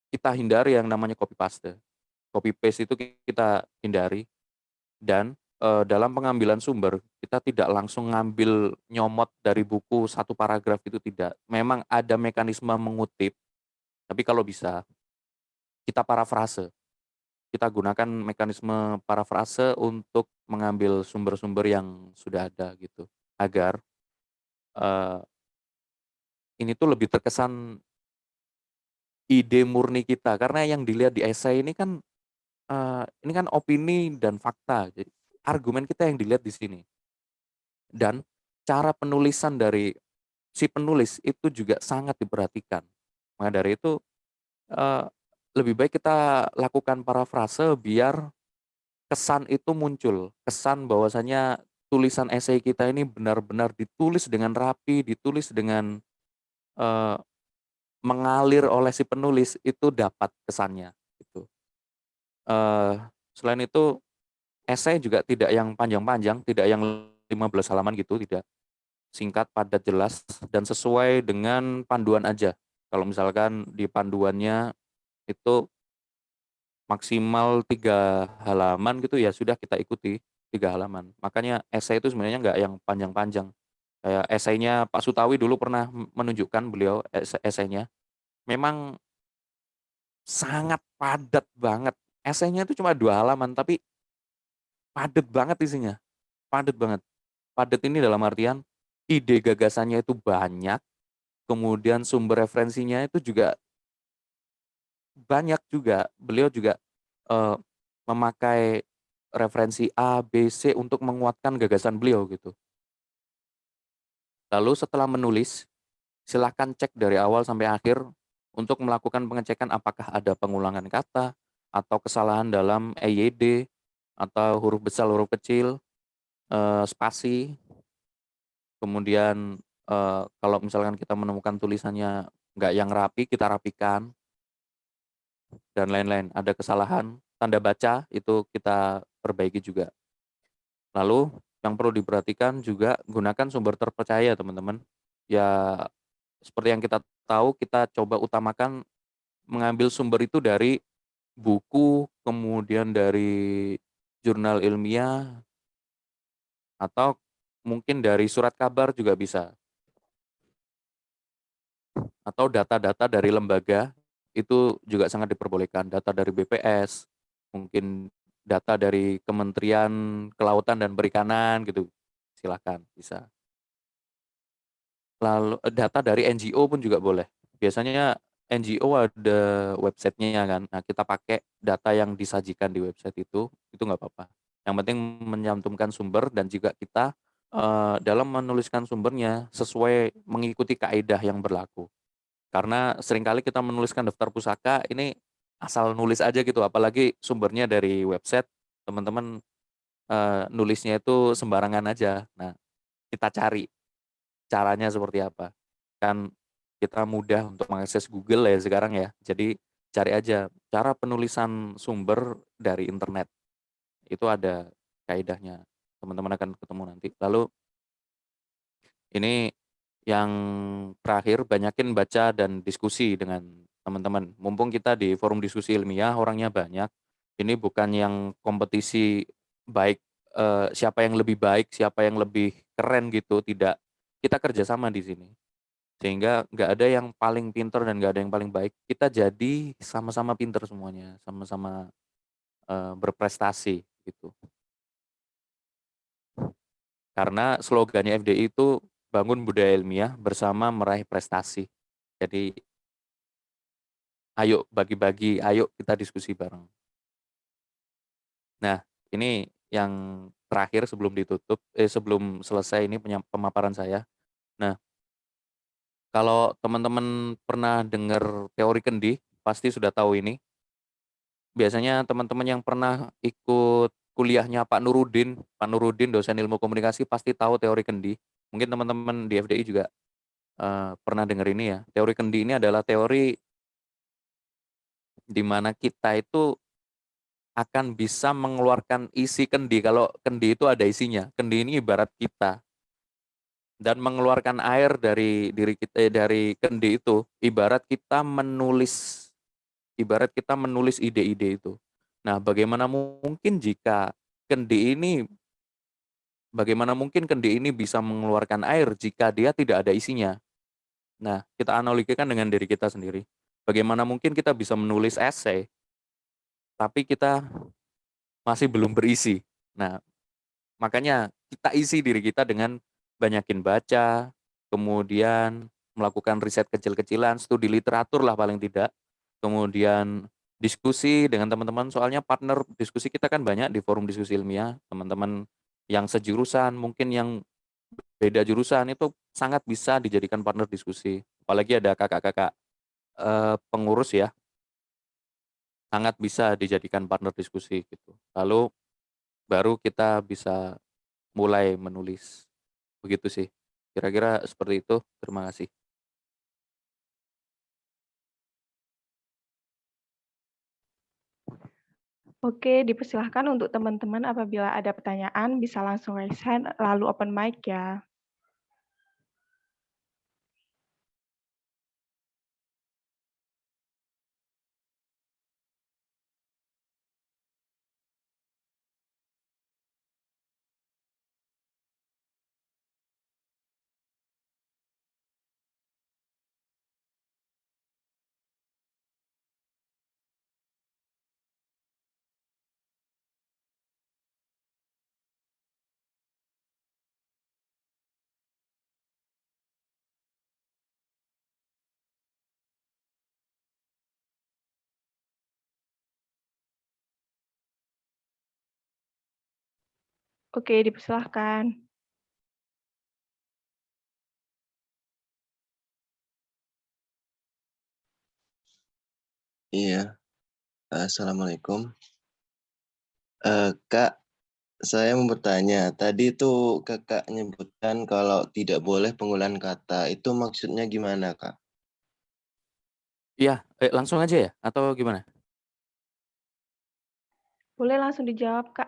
kita hindari yang namanya copy paste. Copy paste itu kita hindari dan, dalam pengambilan sumber kita tidak langsung ngambil nyomot dari buku satu paragraf itu tidak. Memang ada mekanisme mengutip, tapi kalau bisa kita parafrase. Kita gunakan mekanisme parafrase untuk mengambil sumber-sumber yang sudah ada gitu, agar, eee, ini tuh lebih terkesan ide murni kita, karena yang dilihat di esai ini kan opini dan fakta, jadi argumen kita yang dilihat di sini. Dan cara penulisan dari si penulis itu juga sangat diperhatikan. Maka dari itu, eee, lebih baik kita lakukan parafrase biar kesan itu muncul, kesan bahwasanya tulisan esai kita ini benar-benar ditulis dengan rapi, ditulis dengan, eee, mengalir oleh si penulis, itu dapat kesannya, gitu. Eee, Selain itu, esai juga tidak yang panjang-panjang, tidak yang 15 halaman gitu, tidak. Singkat, padat, jelas, dan sesuai dengan panduan aja. Kalau misalkan di panduannya itu maksimal 3 halaman gitu, ya sudah kita ikuti 3 halaman. Makanya esai itu sebenarnya nggak yang panjang-panjang. Kayak esainya Pak Sutawi dulu pernah menunjukkan beliau esainya, memang sangat padat banget. Esainya itu cuma 2 halaman, tapi padat banget isinya, padat banget. Padat ini dalam artian ide gagasannya itu banyak, kemudian sumber referensinya itu juga banyak juga. Beliau juga, eee, memakai referensi A, B, C untuk menguatkan gagasan beliau gitu. Lalu setelah menulis, silakan cek dari awal sampai akhir untuk melakukan pengecekan apakah ada pengulangan kata, atau kesalahan dalam EYD, atau huruf besar, huruf kecil, spasi, kemudian, kalau misalkan kita menemukan tulisannya nggak yang rapi, kita rapikan, dan lain-lain. Ada kesalahan, tanda baca, itu kita perbaiki juga. Lalu yang perlu diperhatikan juga gunakan sumber terpercaya teman-teman. Ya seperti yang kita tahu, kita coba utamakan mengambil sumber itu dari buku, kemudian dari jurnal ilmiah, atau mungkin dari surat kabar juga bisa, atau data-data dari lembaga, itu juga sangat diperbolehkan. Data dari BPS, mungkin data dari Kementerian Kelautan dan Perikanan gitu, silakan, bisa. Lalu data dari NGO pun juga boleh. Biasanya NGO ada websitenya kan. Nah, kita pakai data yang disajikan di website itu nggak apa-apa. Yang penting menyantumkan sumber dan juga kita, dalam menuliskan sumbernya sesuai mengikuti kaidah yang berlaku. Karena seringkali kita menuliskan daftar pusaka ini asal nulis aja gitu, apalagi sumbernya dari website, teman-teman, nulisnya itu sembarangan aja. Nah, kita cari caranya seperti apa. Kan kita mudah untuk mengakses Google ya sekarang ya. Jadi cari aja cara penulisan sumber dari internet. Itu ada kaidahnya. Teman-teman akan ketemu nanti. Lalu ini yang terakhir, banyakin baca dan diskusi dengan teman-teman. Mumpung kita di forum diskusi ilmiah, orangnya banyak. Ini bukan yang kompetisi baik, siapa yang lebih baik, siapa yang lebih keren gitu, tidak. Kita kerjasama di sini. Sehingga nggak ada yang paling pinter dan nggak ada yang paling baik. Kita jadi sama-sama pinter semuanya, sama-sama, berprestasi gitu. Karena slogannya FDI itu bangun budaya ilmiah bersama meraih prestasi. Jadi ayo bagi-bagi, ayo kita diskusi bareng. Nah, ini yang terakhir sebelum selesai ini pemaparan saya. Nah, kalau teman-teman pernah dengar teori kendi, pasti sudah tahu ini. Biasanya teman-teman yang pernah ikut kuliahnya Pak Nurudin dosen ilmu komunikasi pasti tahu teori kendi. Mungkin teman-teman di FDI juga pernah dengar ini ya. Teori kendi ini adalah teori di mana kita itu akan bisa mengeluarkan isi kendi. Kalau kendi itu ada isinya. Kendi ini ibarat kita, dan mengeluarkan air dari diri kita, dari kendi itu ibarat kita menulis ide-ide itu. Nah, bagaimana mungkin kendi ini bisa mengeluarkan air jika dia tidak ada isinya? Nah, kita analogikan dengan diri kita sendiri. Bagaimana mungkin kita bisa menulis esai tapi kita masih belum berisi? Nah, makanya kita isi diri kita dengan banyakin baca, kemudian melakukan riset kecil-kecilan, studi literatur lah paling tidak, kemudian diskusi dengan teman-teman, soalnya partner diskusi kita kan banyak di forum diskusi ilmiah, teman-teman yang sejurusan, mungkin yang beda jurusan itu sangat bisa dijadikan partner diskusi. Apalagi ada kakak-kakak pengurus ya, sangat bisa dijadikan partner diskusi gitu. Lalu baru kita bisa mulai menulis. Begitu sih. Kira-kira seperti itu. Terima kasih. Oke, dipersilahkan untuk teman-teman apabila ada pertanyaan bisa langsung raise hand lalu open mic ya. Oke, dipersilahkan. Iya, Assalamualaikum. Kak, saya mau bertanya. Tadi tuh kakak nyebutkan kalau tidak boleh penggunaan kata. Itu maksudnya gimana, Kak? Iya, langsung aja ya? Atau gimana? Boleh langsung dijawab, Kak.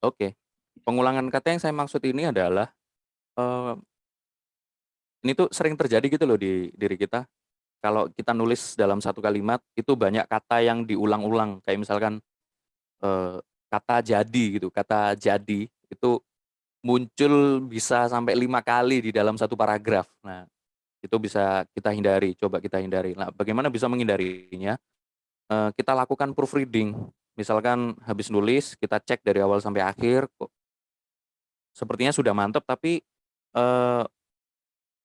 Oke. Pengulangan kata yang saya maksud ini adalah, ini tuh sering terjadi gitu loh di diri kita. Kalau kita nulis dalam satu kalimat, itu banyak kata yang diulang-ulang. Kayak misalkan, kata jadi gitu, kata jadi itu muncul bisa sampai 5 kali di dalam satu paragraf. Nah, itu bisa kita hindari, coba kita hindari. Nah, bagaimana bisa menghindarinya? Kita lakukan proofreading. Misalkan habis nulis, kita cek dari awal sampai akhir, kok sepertinya sudah mantap, tapi, eee,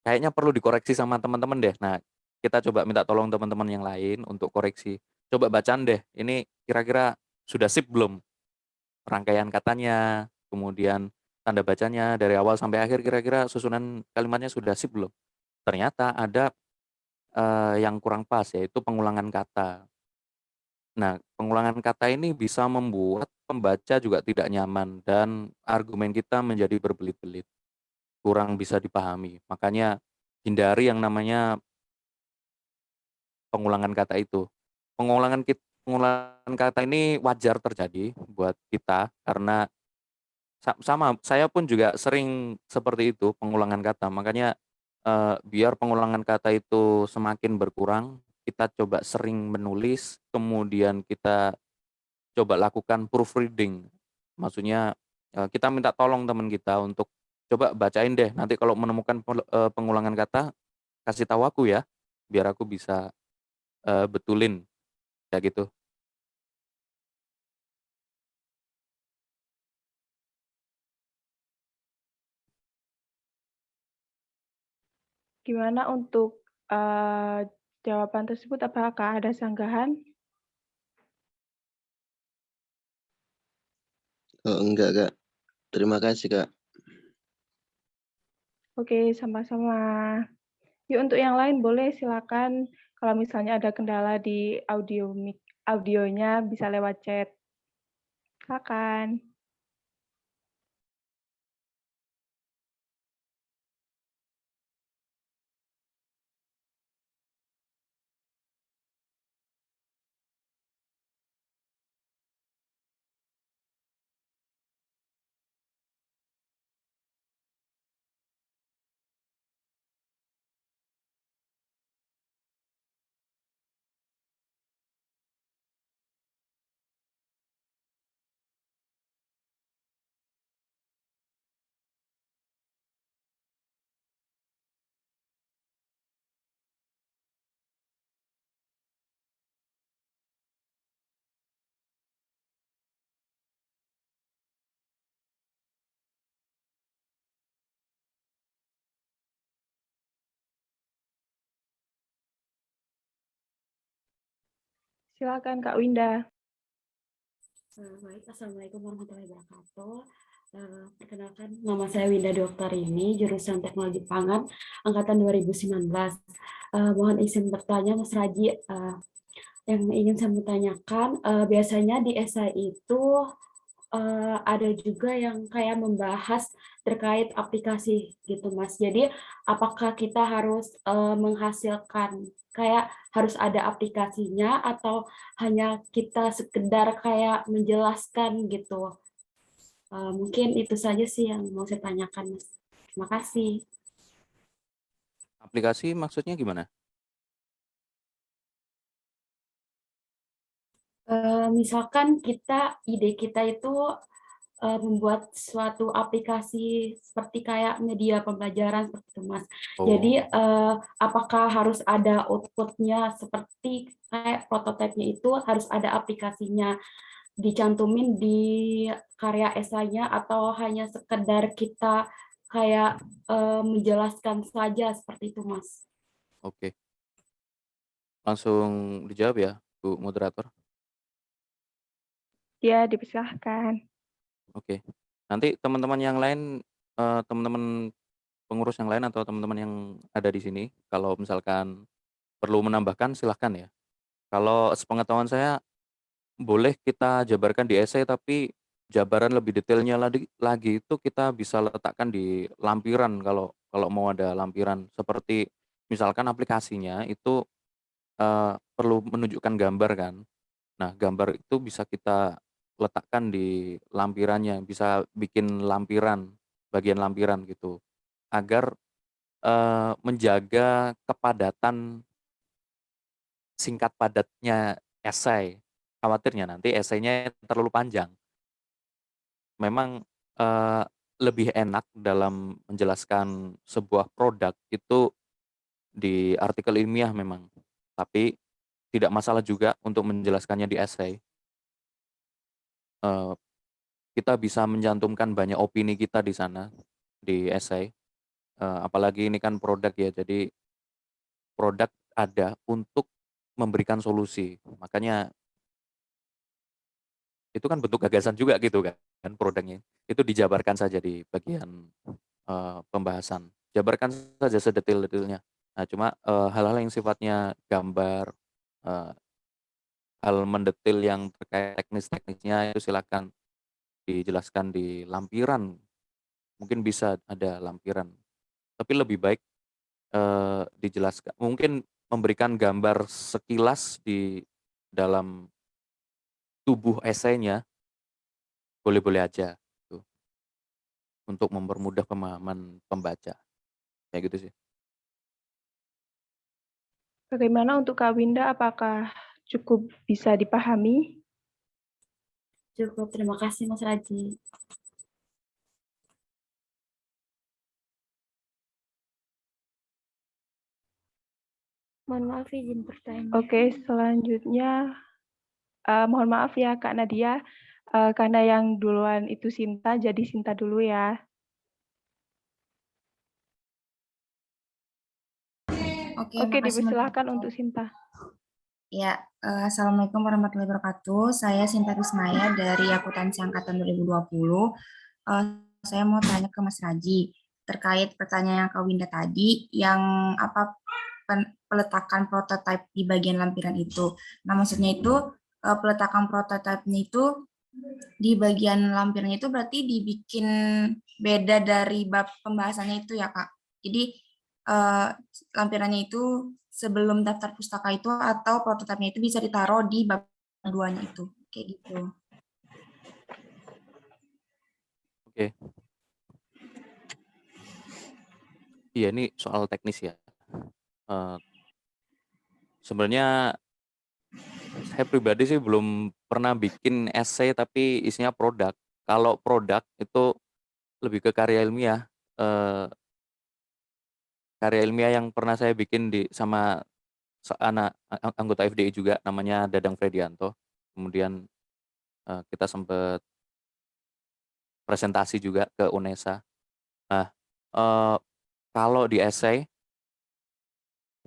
kayaknya perlu dikoreksi sama teman-teman deh. Nah, kita coba minta tolong teman-teman yang lain untuk koreksi. Coba bacaan deh, ini kira-kira sudah sip belum? Rangkaian katanya, kemudian tanda bacanya dari awal sampai akhir kira-kira susunan kalimatnya sudah sip belum? Ternyata ada, yang kurang pas, yaitu pengulangan kata. Nah, pengulangan kata ini bisa membuat pembaca juga tidak nyaman dan argumen kita menjadi berbelit-belit, kurang bisa dipahami. Makanya hindari yang namanya pengulangan kata itu. Pengulangan kata ini wajar terjadi buat kita karena sama, saya pun juga sering seperti itu, pengulangan kata. Makanya, biar pengulangan kata itu semakin berkurang, kita coba sering menulis, kemudian kita coba lakukan proofreading. Maksudnya, kita minta tolong teman kita untuk, "Coba bacain deh, nanti kalau menemukan pengulangan kata, kasih tahu aku ya, biar aku bisa, betulin." Kayak gitu. Gimana untuk jawaban tersebut? Apakah ada sanggahan? Oh, enggak, Kak. Terima kasih, Kak. Oke, sama-sama. Yuk untuk yang lain boleh silakan kalau misalnya ada kendala di audionya bisa lewat chat. Silakan. Silakan Kak Winda. Baik, Assalamualaikum warahmatullahi wabarakatuh. Perkenalkan, nama saya Winda Doktarini, jurusan Teknologi Pangan, angkatan 2019. Mohon izin bertanya, Mas Raji, yang ingin saya tanyakan, biasanya di esai itu ada juga yang kayak membahas terkait aplikasi gitu, Mas. Jadi, apakah kita harus menghasilkan kayak harus ada aplikasinya atau hanya kita sekedar kayak menjelaskan gitu? Mungkin itu saja sih yang mau saya tanyakan, Mas. Terima kasih. Aplikasi maksudnya gimana? Misalkan ide kita itu membuat suatu aplikasi seperti kayak media pembelajaran seperti itu, Mas. Jadi Oh, apakah harus ada outputnya seperti kayak prototipenya itu harus ada aplikasinya dicantumin di karya esainya atau hanya sekedar kita kayak menjelaskan saja seperti itu, Mas? oke. Langsung dijawab ya, Bu Moderator. Ya, dipersilahkan. Oke. Nanti teman-teman yang lain, teman-teman pengurus yang lain atau teman-teman yang ada di sini, kalau misalkan perlu menambahkan silahkan ya. Kalau sepengetahuan saya, boleh kita jabarkan di esai, tapi jabaran lebih detailnya lagi itu kita bisa letakkan di lampiran kalau kalau mau ada lampiran. Seperti misalkan aplikasinya itu, perlu menunjukkan gambar kan. Nah, gambar itu bisa kita letakkan di lampirannya, bisa bikin lampiran, bagian lampiran gitu, agar, menjaga kepadatan singkat padatnya esai. Khawatirnya nanti esainya terlalu panjang. Memang, lebih enak dalam menjelaskan sebuah produk itu di artikel ilmiah memang, tapi tidak masalah juga untuk menjelaskannya di esai. Eee, kita bisa mencantumkan banyak opini kita di sana, di esai, apalagi ini kan produk ya, jadi produk ada untuk memberikan solusi. Makanya itu kan bentuk gagasan juga gitu kan produknya. Itu dijabarkan saja di bagian, pembahasan. Jabarkan saja sedetil-detilnya. Nah cuma, hal-hal yang sifatnya gambar, eee, hal mendetil yang terkait teknis-teknisnya itu silakan dijelaskan di lampiran, mungkin bisa ada lampiran. Tapi lebih baik, dijelaskan mungkin memberikan gambar sekilas di dalam tubuh esainya, boleh-boleh aja tuh, untuk mempermudah pemahaman pembaca, kayak gitu sih. Bagaimana untuk Kak Winda? Apakah cukup bisa dipahami? Cukup, terima kasih, Mas Raji. Mohon maaf izin bertanya. Oke, selanjutnya mohon maaf ya Kak Nadia, karena yang duluan itu Sinta, jadi Sinta dulu ya. Oke, Oke, makasih dipersilahkan moderator. untuk Sinta. Ya, Assalamualaikum warahmatullahi wabarakatuh. Saya Sinta Rismaya dari Akuntansi Angkatan 2020. Saya mau tanya ke Mas Raji terkait pertanyaan yang Kak Winda tadi, yang apa peletakan prototipe di bagian lampiran itu. Nah, maksudnya itu peletakan prototipenya itu di bagian lampirannya itu berarti dibikin beda dari bab pembahasannya itu ya, Kak. Jadi lampirannya itu sebelum daftar pustaka itu atau prototipenya itu bisa ditaruh di bab keduanya itu. Kayak gitu. Oke. Iya, ini soal teknis ya. Sebenarnya saya pribadi sih belum pernah bikin essay tapi isinya produk. Kalau produk itu lebih ke karya ilmiah. Karya ilmiah yang pernah saya bikin sama anggota FDI juga, namanya Dadang Fredianto. Kemudian kita sempat presentasi juga ke UNESA. Nah, kalau di essay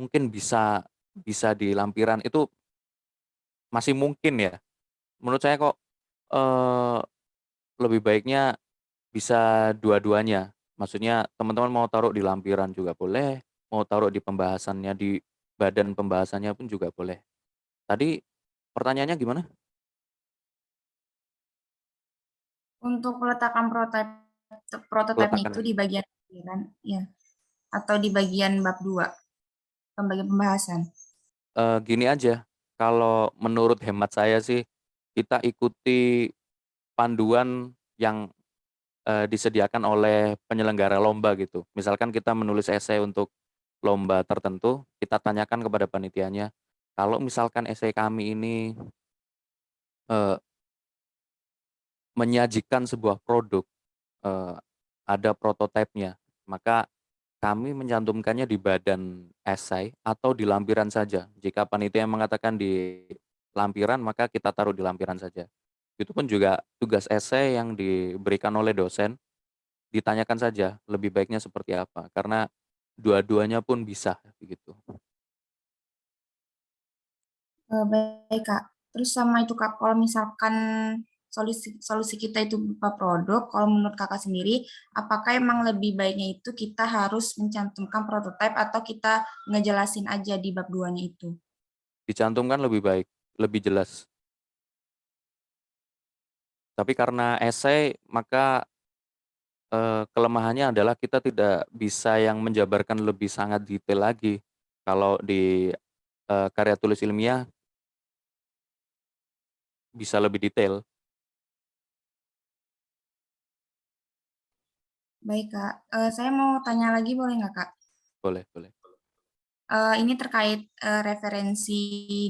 mungkin bisa di lampiran itu masih mungkin ya. Menurut saya kok lebih baiknya bisa dua-duanya. Maksudnya teman-teman mau taruh di lampiran juga boleh, mau taruh di pembahasannya, di badan pembahasannya pun juga boleh. Tadi pertanyaannya gimana? Untuk peletakan prototipenya itu Peletakannya. di bagian lampiran, ya, atau di bagian bab 2, pembagian pembahasan. Gini aja, kalau menurut hemat saya sih, kita ikuti panduan yang disediakan oleh penyelenggara lomba gitu. Misalkan kita menulis esai untuk lomba tertentu, kita tanyakan kepada panitianya, kalau misalkan esai kami ini menyajikan sebuah produk, ada prototipenya, maka kami mencantumkannya di badan esai atau di lampiran saja. Jika panitia mengatakan di lampiran, maka kita taruh di lampiran saja. Itu pun juga tugas esai yang diberikan oleh dosen, ditanyakan saja lebih baiknya seperti apa, karena dua-duanya pun bisa, begitu. Baik, Kak. Terus sama itu, Kak, kalau misalkan solusi kita itu berupa produk, kalau menurut Kakak sendiri, apakah emang lebih baiknya itu kita harus mencantumkan prototipe atau kita ngejelasin aja di bab 2-nya itu? Dicantumkan lebih baik, lebih jelas. Tapi karena esai, maka kelemahannya adalah kita tidak bisa yang menjabarkan lebih sangat detail lagi. Kalau di karya tulis ilmiah bisa lebih detail. Baik, Kak. Saya mau tanya lagi boleh nggak, Kak? Boleh, boleh. Ini terkait referensi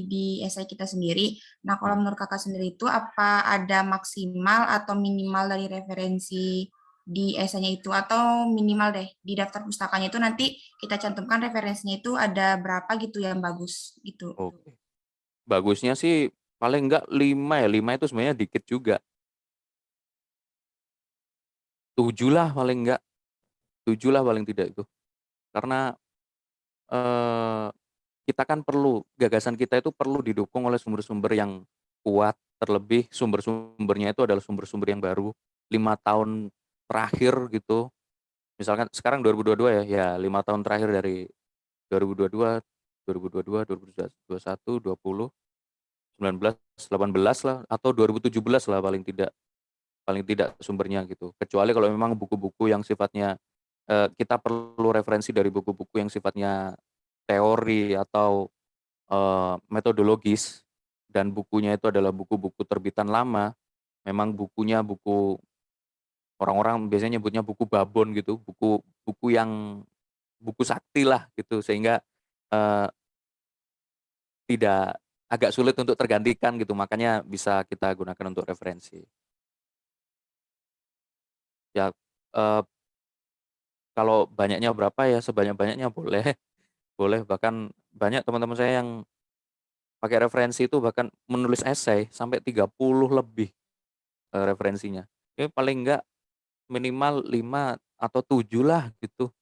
di esai kita sendiri. Nah, kalau menurut Kakak sendiri itu apa ada maksimal atau minimal dari referensi di esainya itu, atau minimal deh di daftar pustakanya itu nanti kita cantumkan referensinya itu ada berapa gitu yang bagus gitu. Oke. Bagusnya sih paling enggak 5 ya, 5 itu sebenarnya dikit juga. 7 lah paling enggak, 7 lah paling tidak itu. Karena kita kan perlu, gagasan kita itu perlu didukung oleh sumber-sumber yang kuat, terlebih sumber-sumbernya itu adalah sumber-sumber yang baru, 5 tahun terakhir gitu. Misalkan sekarang 2022 ya, ya 5 tahun terakhir dari 2022, 2022, 2021, 20, 19, 18 lah, atau 2017 lah paling tidak sumbernya gitu. Kecuali kalau memang buku-buku yang sifatnya kita perlu referensi dari buku-buku yang sifatnya teori atau metodologis, dan bukunya itu adalah buku-buku terbitan lama, memang bukunya orang-orang biasanya nyebutnya buku babon gitu, buku sakti lah gitu, sehingga eee, tidak agak sulit untuk tergantikan gitu, makanya bisa kita gunakan untuk referensi. Ya, eee, kalau banyaknya berapa ya sebanyak-banyaknya boleh, boleh, bahkan banyak teman-teman saya yang pakai referensi itu bahkan menulis esai sampai 30 lebih, referensinya. Ya paling enggak minimal 5 atau 7 lah gitu,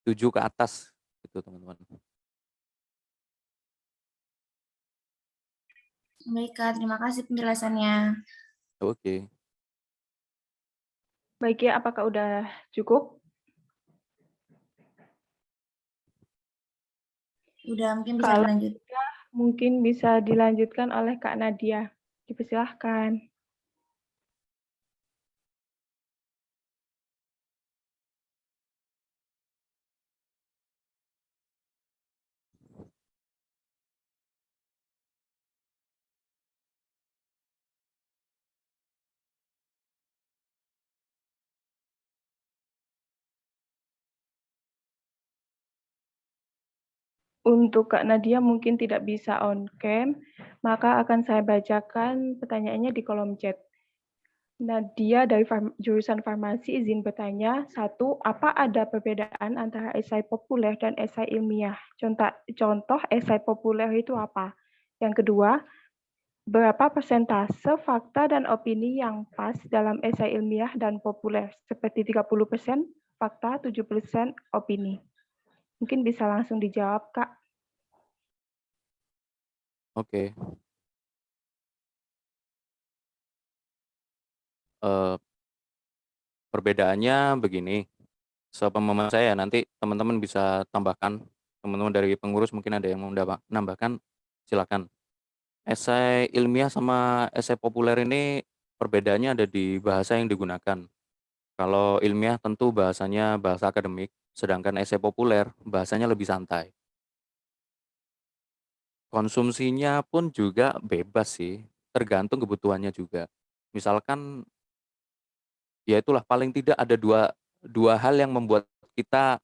7 ke atas gitu. gitu teman-teman. Baik, Kak. Terima kasih penjelasannya. Oke. Baik ya, apakah udah cukup? Udah, mungkin bisa Kalau dilanjut. mungkin bisa dilanjutkan oleh Kak Nadia. Dipersilahkan. Untuk Kak Nadia mungkin tidak bisa on cam, maka akan saya bacakan pertanyaannya di kolom chat. Nadia dari jurusan farmasi izin bertanya, 1. Apa ada perbedaan antara esai populer dan esai ilmiah? Contoh esai populer itu apa? Yang kedua, berapa persentase fakta dan opini yang pas dalam esai ilmiah dan populer? Seperti 30% fakta, 70% opini. Mungkin bisa langsung dijawab, Kak. Oke. Eh, perbedaannya begini. Sepemahaman saya nanti teman-teman bisa tambahkan. Teman-teman dari pengurus mungkin ada yang mau menambahkan, silakan. Esai ilmiah sama esai populer ini perbedaannya ada di bahasa yang digunakan. Kalau ilmiah tentu bahasanya bahasa akademik, sedangkan esai populer bahasanya lebih santai. Konsumsinya pun juga bebas sih, tergantung kebutuhannya juga. Misalkan, ya itulah paling tidak ada dua hal yang membuat kita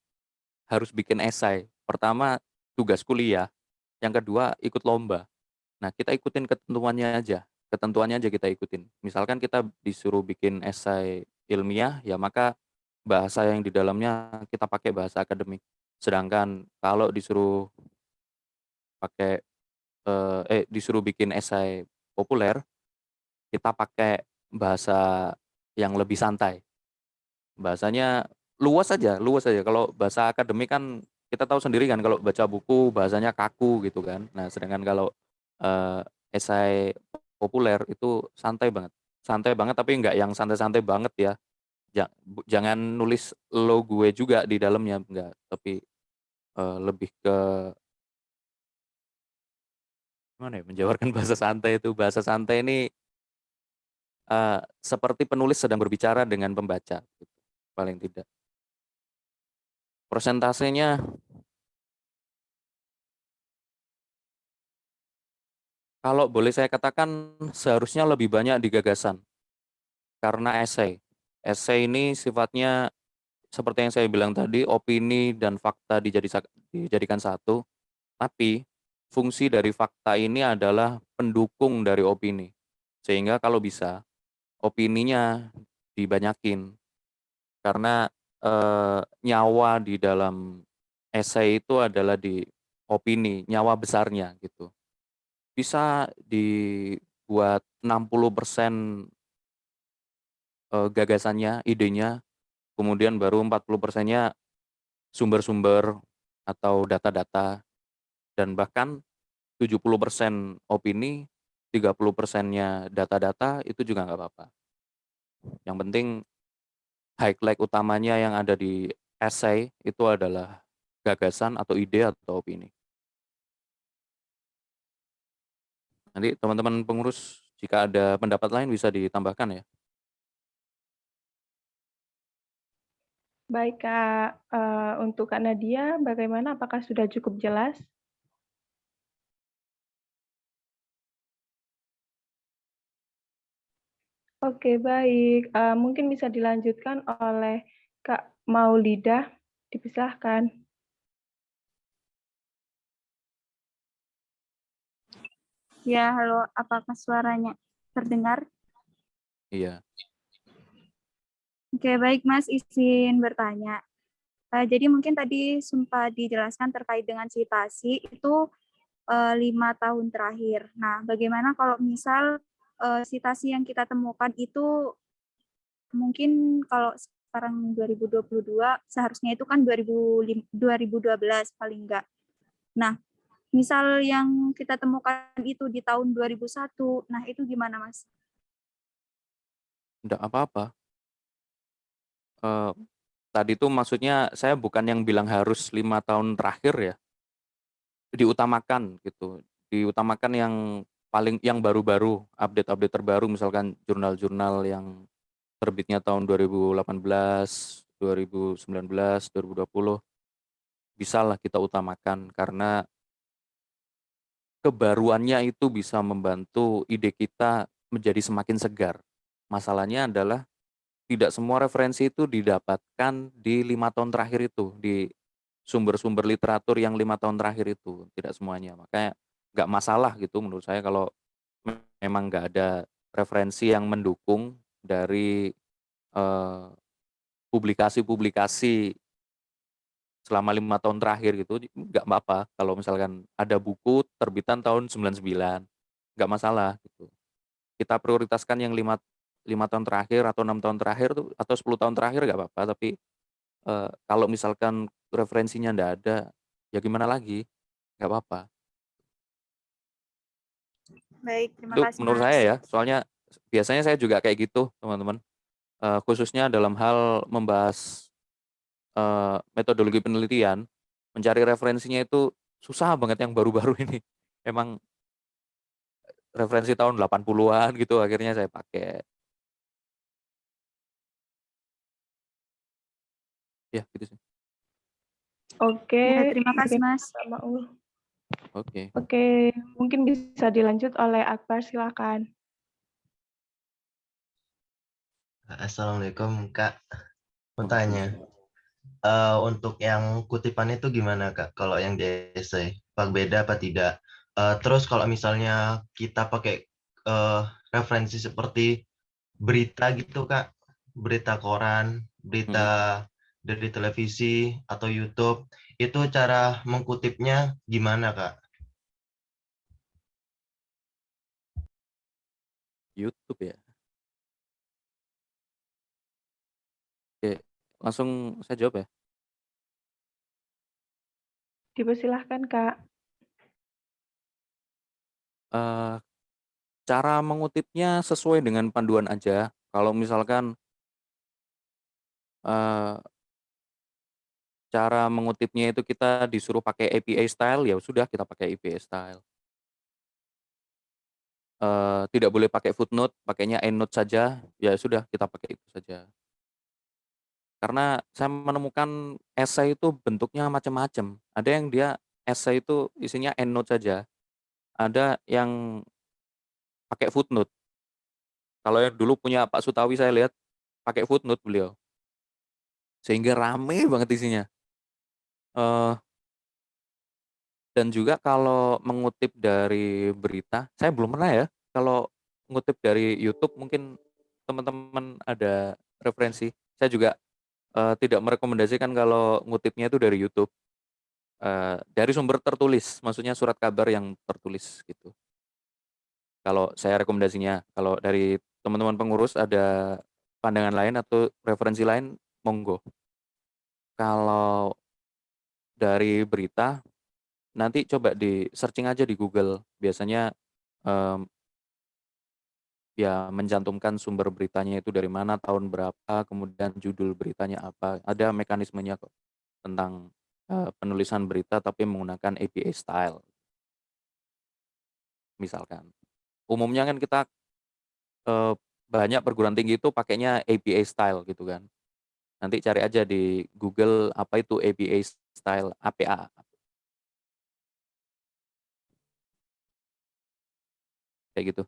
harus bikin esai. Pertama, tugas kuliah, yang kedua ikut lomba. Nah, kita ikutin ketentuannya aja kita ikutin. Misalkan kita disuruh bikin esai ilmiah, ya maka bahasa yang di dalamnya kita pakai bahasa akademik. Sedangkan kalau pakai disuruh bikin esai populer, kita pakai bahasa yang lebih santai. Bahasanya luas aja. Kalau bahasa akademik kan kita tahu sendiri kan kalau baca buku bahasanya kaku gitu kan. Nah, sedangkan kalau eh, esai populer itu santai banget. Santai banget tapi nggak yang santai-santai banget ya. Jangan nulis lo gue juga di dalamnya enggak, tapi lebih ke gimana ya, menjabarkan bahasa santai itu. Bahasa santai ini seperti penulis sedang berbicara dengan pembaca gitu, paling tidak. Persentasenya kalau boleh saya katakan seharusnya lebih banyak di gagasan karena esai. Esai ini sifatnya seperti yang saya bilang tadi, opini dan fakta dijadikan satu, tapi fungsi dari fakta ini adalah pendukung dari opini. Sehingga kalau bisa opininya dibanyakin karena nyawa di dalam esai itu adalah di opini, nyawa besarnya gitu. Bisa dibuat 60% gagasannya, idenya, kemudian baru 40%-nya sumber-sumber atau data-data, dan bahkan 70% opini, 30%-nya data-data, itu juga nggak apa-apa. Yang penting highlight utamanya yang ada di essay itu adalah gagasan atau ide atau opini. Nanti teman-teman pengurus jika ada pendapat lain bisa ditambahkan ya. Baik, Kak. Untuk Kak Nadia, bagaimana? Apakah sudah cukup jelas? Oke, baik. Mungkin bisa dilanjutkan oleh Kak Maulidah. Dipisahkan. Ya, halo, apakah suaranya terdengar? Iya. Oke, baik Mas, izin bertanya. Jadi mungkin tadi sempat dijelaskan terkait dengan citasi itu 5 tahun terakhir. Nah, bagaimana kalau misal citasi yang kita temukan itu mungkin kalau sekarang 2022, seharusnya itu kan 2012 paling enggak. Nah, misal yang kita temukan itu di tahun 2001, nah itu gimana, Mas? Enggak apa-apa. Tadi tuh maksudnya saya bukan yang bilang harus 5 tahun terakhir ya, diutamakan gitu. Diutamakan yang baru-baru, update-update terbaru, misalkan jurnal-jurnal yang terbitnya tahun 2018, 2019, 2020, bisalah kita utamakan karena kebaruannya itu bisa membantu ide kita menjadi semakin segar. Masalahnya adalah tidak semua referensi itu didapatkan di 5 tahun terakhir itu, di sumber-sumber literatur yang 5 tahun terakhir itu, tidak semuanya. Makanya nggak masalah gitu menurut saya kalau memang nggak ada referensi yang mendukung dari eh, publikasi-publikasi selama 5 tahun terakhir gitu, nggak apa-apa kalau misalkan ada buku terbitan tahun 99, nggak masalah gitu. Kita prioritaskan yang 5 tahun terakhir atau 6 tahun terakhir tuh atau 10 tahun terakhir nggak apa-apa, tapi kalau misalkan referensinya nggak ada, ya gimana lagi, nggak apa-apa. Baik, terima Itu kasih, menurut Mas. saya ya, soalnya biasanya saya juga kayak gitu, teman-teman. Khususnya dalam hal membahas metodologi penelitian, mencari referensinya itu susah banget yang baru-baru ini. Emang referensi tahun 80-an gitu akhirnya saya pakai. Ya, gitu sih. Oke, Ya, terima kasih, terima Mas. kasih, Kak Maul. Oke. Oke, mungkin bisa dilanjut oleh Akbar, silakan. Assalamualaikum Kak. Mau tanya, untuk yang kutipan itu gimana Kak? Kalau yang di essay, apa beda apa tidak? Terus kalau misalnya kita pakai referensi seperti berita gitu Kak, berita koran, berita dari televisi atau YouTube, itu cara mengkutipnya gimana Kak? YouTube ya. Oke, langsung saya jawab ya. Dipersilahkan, Kak. Cara mengutipnya sesuai dengan panduan aja. Kalau misalkan cara mengutipnya itu kita disuruh pakai APA style, ya sudah kita pakai APA style. Tidak boleh pakai footnote, pakainya endnote saja, ya sudah kita pakai itu saja. Karena saya menemukan essay itu bentuknya macam-macam. Ada yang dia essay itu isinya endnote saja. Ada yang pakai footnote. Kalau yang dulu punya Pak Sutawi saya lihat pakai footnote beliau. Sehingga rame banget isinya. Dan juga kalau mengutip dari berita, saya belum pernah ya, kalau ngutip dari YouTube mungkin teman-teman ada referensi. Saya juga tidak merekomendasikan kalau ngutipnya itu dari YouTube. Dari sumber tertulis, maksudnya surat kabar yang tertulis gitu. Kalau saya rekomendasinya, kalau dari teman-teman pengurus ada pandangan lain atau referensi lain, monggo. Kalau dari berita, nanti coba di searching aja di Google. Biasanya ya mencantumkan sumber beritanya itu dari mana, tahun berapa, kemudian judul beritanya apa. Ada mekanismenya kok tentang penulisan berita tapi menggunakan APA style. Misalkan, umumnya kan kita banyak perguruan tinggi itu pakainya APA style gitu kan. Nanti cari aja di Google apa itu APA style, APA. Kayak gitu.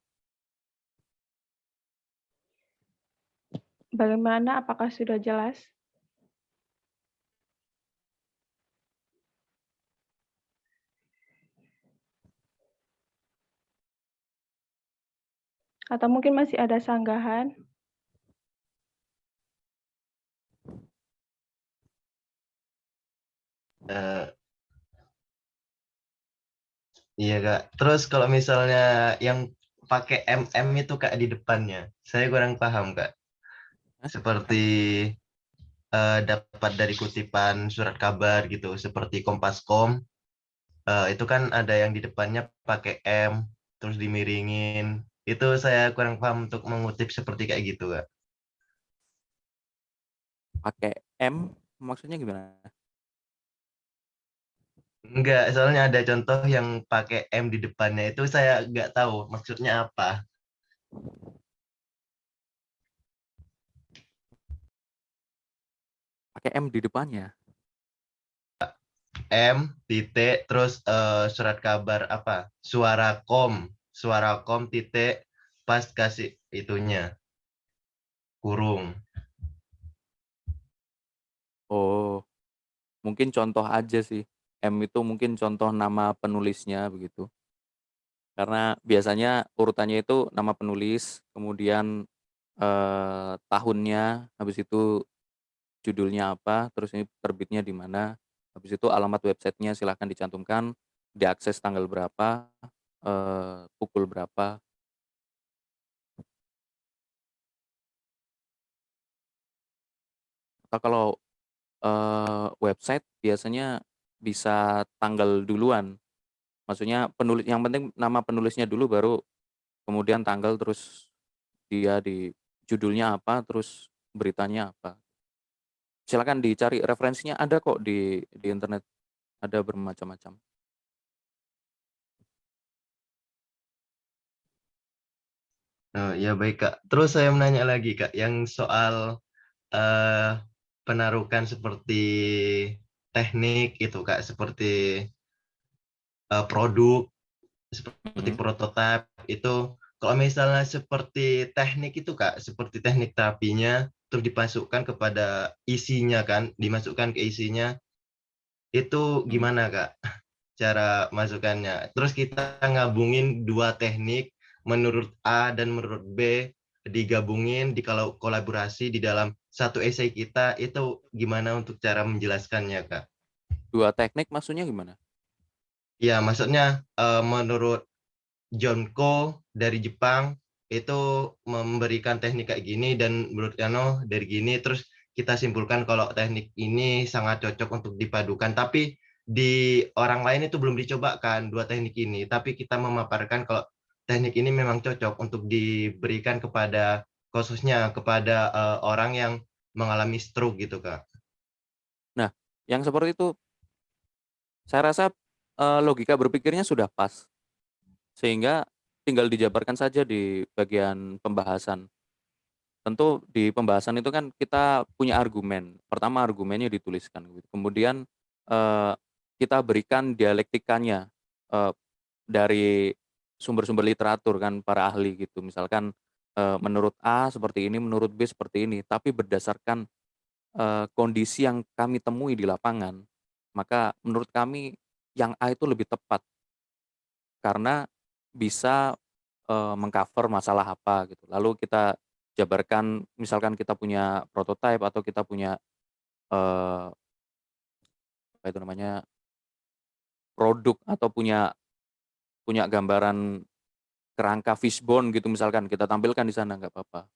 Bagaimana? Apakah sudah jelas? Atau mungkin masih ada sanggahan? Iya Kak. Terus kalau misalnya yang pakai MM itu Kak di depannya, saya kurang paham Kak. Hah? Seperti dapat dari kutipan surat kabar gitu, seperti Kompas.com. Itu kan ada yang di depannya pakai M, terus dimiringin. Itu saya kurang paham untuk mengutip seperti kayak gitu, Kak. Pakai M maksudnya gimana? Enggak, soalnya ada contoh yang pakai M di depannya itu saya nggak tahu maksudnya apa. Pakai M di depannya. M titik terus surat kabar apa? Suara kom titik pas kasih itunya kurung. Oh, mungkin contoh aja sih. M itu mungkin contoh nama penulisnya begitu. Karena biasanya urutannya itu nama penulis, kemudian tahunnya, habis itu judulnya apa, terus ini terbitnya di mana, habis itu alamat websitenya silahkan dicantumkan, diakses tanggal berapa, pukul berapa. Atau kalau website biasanya bisa tanggal duluan, maksudnya penulis yang penting nama penulisnya dulu baru kemudian tanggal, terus dia di judulnya apa, terus beritanya apa. Silakan dicari referensinya, ada kok di internet, ada bermacam-macam. Oh, ya baik Kak. Terus saya menanya lagi Kak, yang soal eh, penarukan seperti teknik itu Kak, seperti produk, seperti Mhm. prototipe itu. Kalau misalnya seperti teknik itu Kak, seperti teknik terapinya, terus dimasukkan kepada isinya kan, dimasukkan ke isinya, itu Mhm. gimana Kak cara masukannya? Terus kita ngabungin dua teknik menurut A dan menurut B, digabungin di kalau kolaborasi di dalam satu esai kita, itu gimana untuk cara menjelaskannya Kak? 2 teknik maksudnya gimana? Ya maksudnya menurut John Ko dari Jepang itu memberikan teknik kayak gini, dan menurut Yano dari gini, terus kita simpulkan kalau teknik ini sangat cocok untuk dipadukan, tapi di orang lain itu belum dicobakan dua teknik ini, tapi kita memaparkan kalau teknik ini memang cocok untuk diberikan kepada, khususnya kepada orang yang mengalami stroke gitu Kak. Nah, yang seperti itu saya rasa, logika berpikirnya sudah pas, sehingga tinggal dijabarkan saja di bagian pembahasan. Tentu di pembahasan itu kan kita punya argumen, pertama argumennya dituliskan gitu, kemudian, eee, kita berikan dialektikanya, eee, dari sumber-sumber literatur kan para ahli gitu, misalkan, menurut A seperti ini, menurut B seperti ini, tapi berdasarkan kondisi yang kami temui di lapangan, maka menurut kami yang A itu lebih tepat karena bisa, meng-cover masalah apa gitu. Lalu kita jabarkan, misalkan kita punya prototipe atau kita punya, eee, apa itu namanya, produk atau punya punya gambaran kerangka fishbone gitu misalkan, kita tampilkan di sana nggak apa-apa.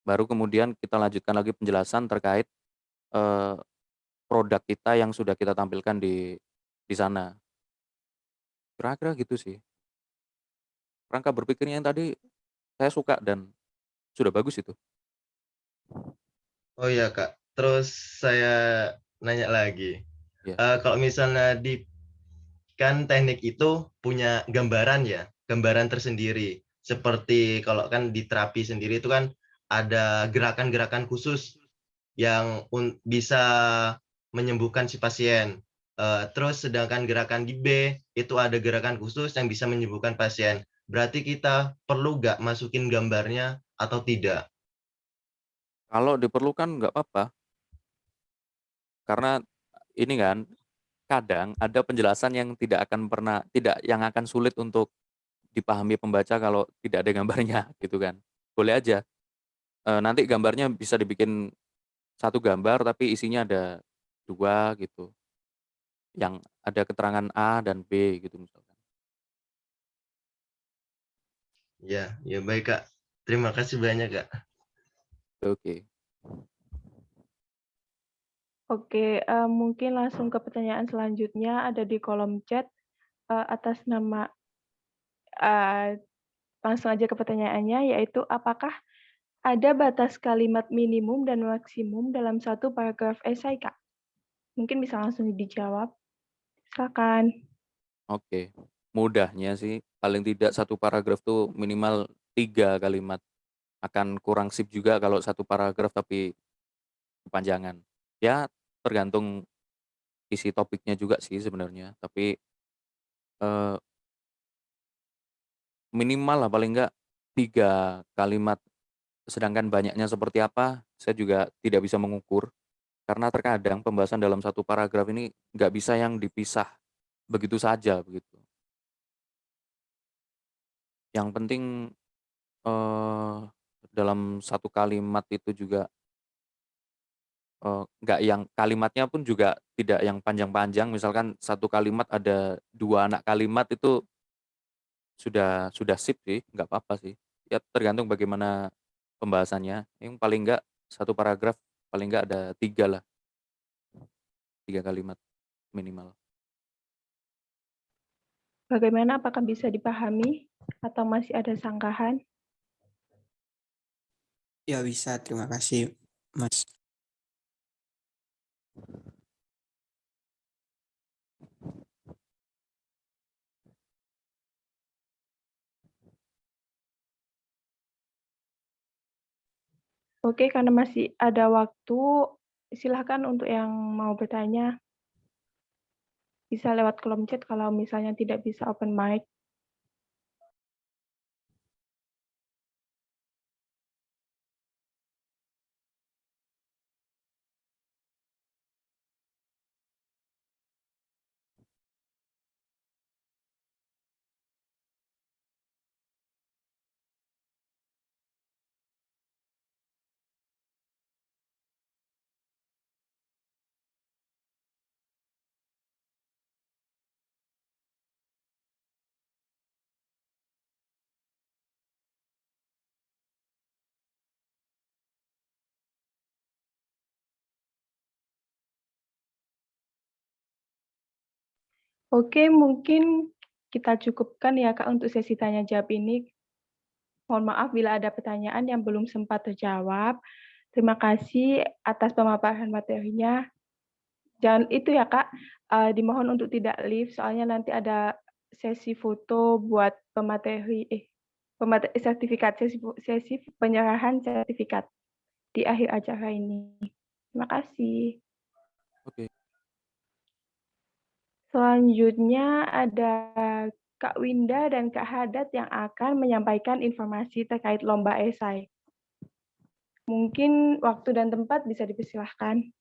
Baru kemudian kita lanjutkan lagi penjelasan terkait, eee, produk kita yang sudah kita tampilkan di sana. Kira-kira gitu sih. Kerangka berpikirnya yang tadi saya suka dan sudah bagus itu. Oh iya Kak, terus saya nanya lagi. Ya. Kalau misalnya di kan teknik itu punya gambaran ya, gambaran tersendiri. Seperti kalau kan di terapi sendiri itu kan ada gerakan-gerakan khusus yang bisa menyembuhkan si pasien. Terus sedangkan gerakan di B itu ada gerakan khusus yang bisa menyembuhkan pasien. Berarti kita perlu nggak masukin gambarnya atau tidak? Kalau diperlukan nggak apa-apa, karena ini kan kadang ada penjelasan yang tidak yang akan sulit untuk dipahami pembaca kalau tidak ada gambarnya gitu kan. Boleh aja, nanti gambarnya bisa dibikin satu gambar tapi isinya ada 2 gitu, yang ada keterangan A dan B gitu misalkan. Ya, ya baik Kak. Terima kasih banyak Kak. Oke. Oke, mungkin langsung ke pertanyaan selanjutnya ada di kolom chat atas nama langsung aja ke pertanyaannya, yaitu apakah ada batas kalimat minimum dan maksimum dalam satu paragraf esai, Kak? Mungkin bisa langsung dijawab. Silakan. Oke, mudahnya sih paling tidak satu paragraf tuh minimal 3 kalimat. Akan kurang sip juga kalau satu paragraf tapi kepanjangan. Ya tergantung isi topiknya juga sih sebenarnya, tapi, eee, minimal lah paling enggak 3 kalimat. Sedangkan banyaknya seperti apa, saya juga tidak bisa mengukur, karena terkadang pembahasan dalam satu paragraf ini nggak bisa yang dipisah begitu saja, begitu. Yang penting, eee, dalam satu kalimat itu juga, nggak yang kalimatnya pun juga tidak yang panjang-panjang, misalkan satu kalimat ada 2 anak kalimat itu sudah sip sih, nggak apa-apa sih. Ya tergantung bagaimana pembahasannya, yang paling nggak satu paragraf paling nggak ada 3 lah, 3 kalimat minimal. Bagaimana, apakah bisa dipahami atau masih ada sanggahan? Ya bisa, terima kasih Mas. Oke, karena masih ada waktu, silahkan untuk yang mau bertanya, bisa lewat kolom chat kalau misalnya tidak bisa open mic. Oke, mungkin kita cukupkan ya, Kak, untuk sesi tanya jawab ini. Mohon maaf bila ada pertanyaan yang belum sempat terjawab. Terima kasih atas pemaparan materinya. Jangan itu ya, Kak, dimohon untuk tidak live, soalnya nanti ada sesi foto buat sertifikat, sesi penyerahan sertifikat di akhir acara ini. Terima kasih. Oke. Selanjutnya ada Kak Winda dan Kak Hadat yang akan menyampaikan informasi terkait lomba esai. Mungkin waktu dan tempat bisa dipersilahkan.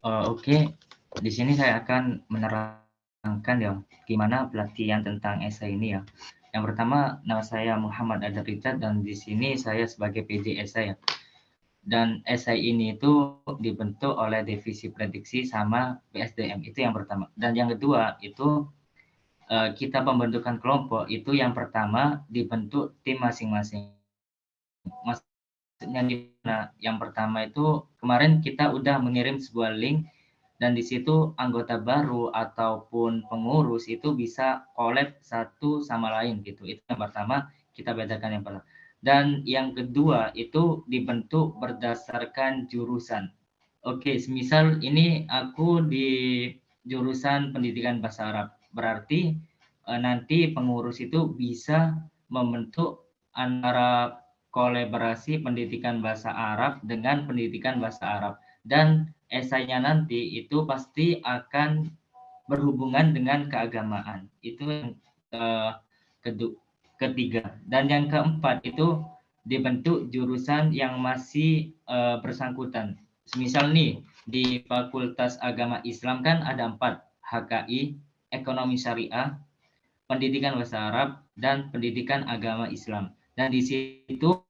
Oke, di sini saya akan menerangkan ya gimana pelatihan tentang esai ini ya. Yang pertama, nama saya Muhammad Adab Richard dan di sini saya sebagai PJ esai ya. Dan esai ini itu dibentuk oleh divisi prediksi sama PSDM, itu yang pertama. Dan yang kedua itu kita pembentukan kelompok itu yang pertama dibentuk tim masing-masing. Maksudnya gimana? Yang pertama itu kemarin kita udah mengirim sebuah link dan di situ anggota baru ataupun pengurus itu bisa collab satu sama lain gitu. Itu yang pertama. Kita bedakan yang pertama. Dan yang kedua itu dibentuk berdasarkan jurusan. Oke, semisal ini aku di jurusan pendidikan bahasa Arab. Berarti nanti pengurus itu bisa membentuk antara kolaborasi pendidikan bahasa Arab dengan pendidikan bahasa Arab. Dan esainya nanti itu pasti akan berhubungan dengan keagamaan. Itu yang ketiga. Dan yang keempat itu dibentuk jurusan yang masih bersangkutan. Misal nih, di Fakultas Agama Islam kan ada 4, HKI, Ekonomi Syariah, Pendidikan Bahasa Arab, dan Pendidikan Agama Islam. Dan di situ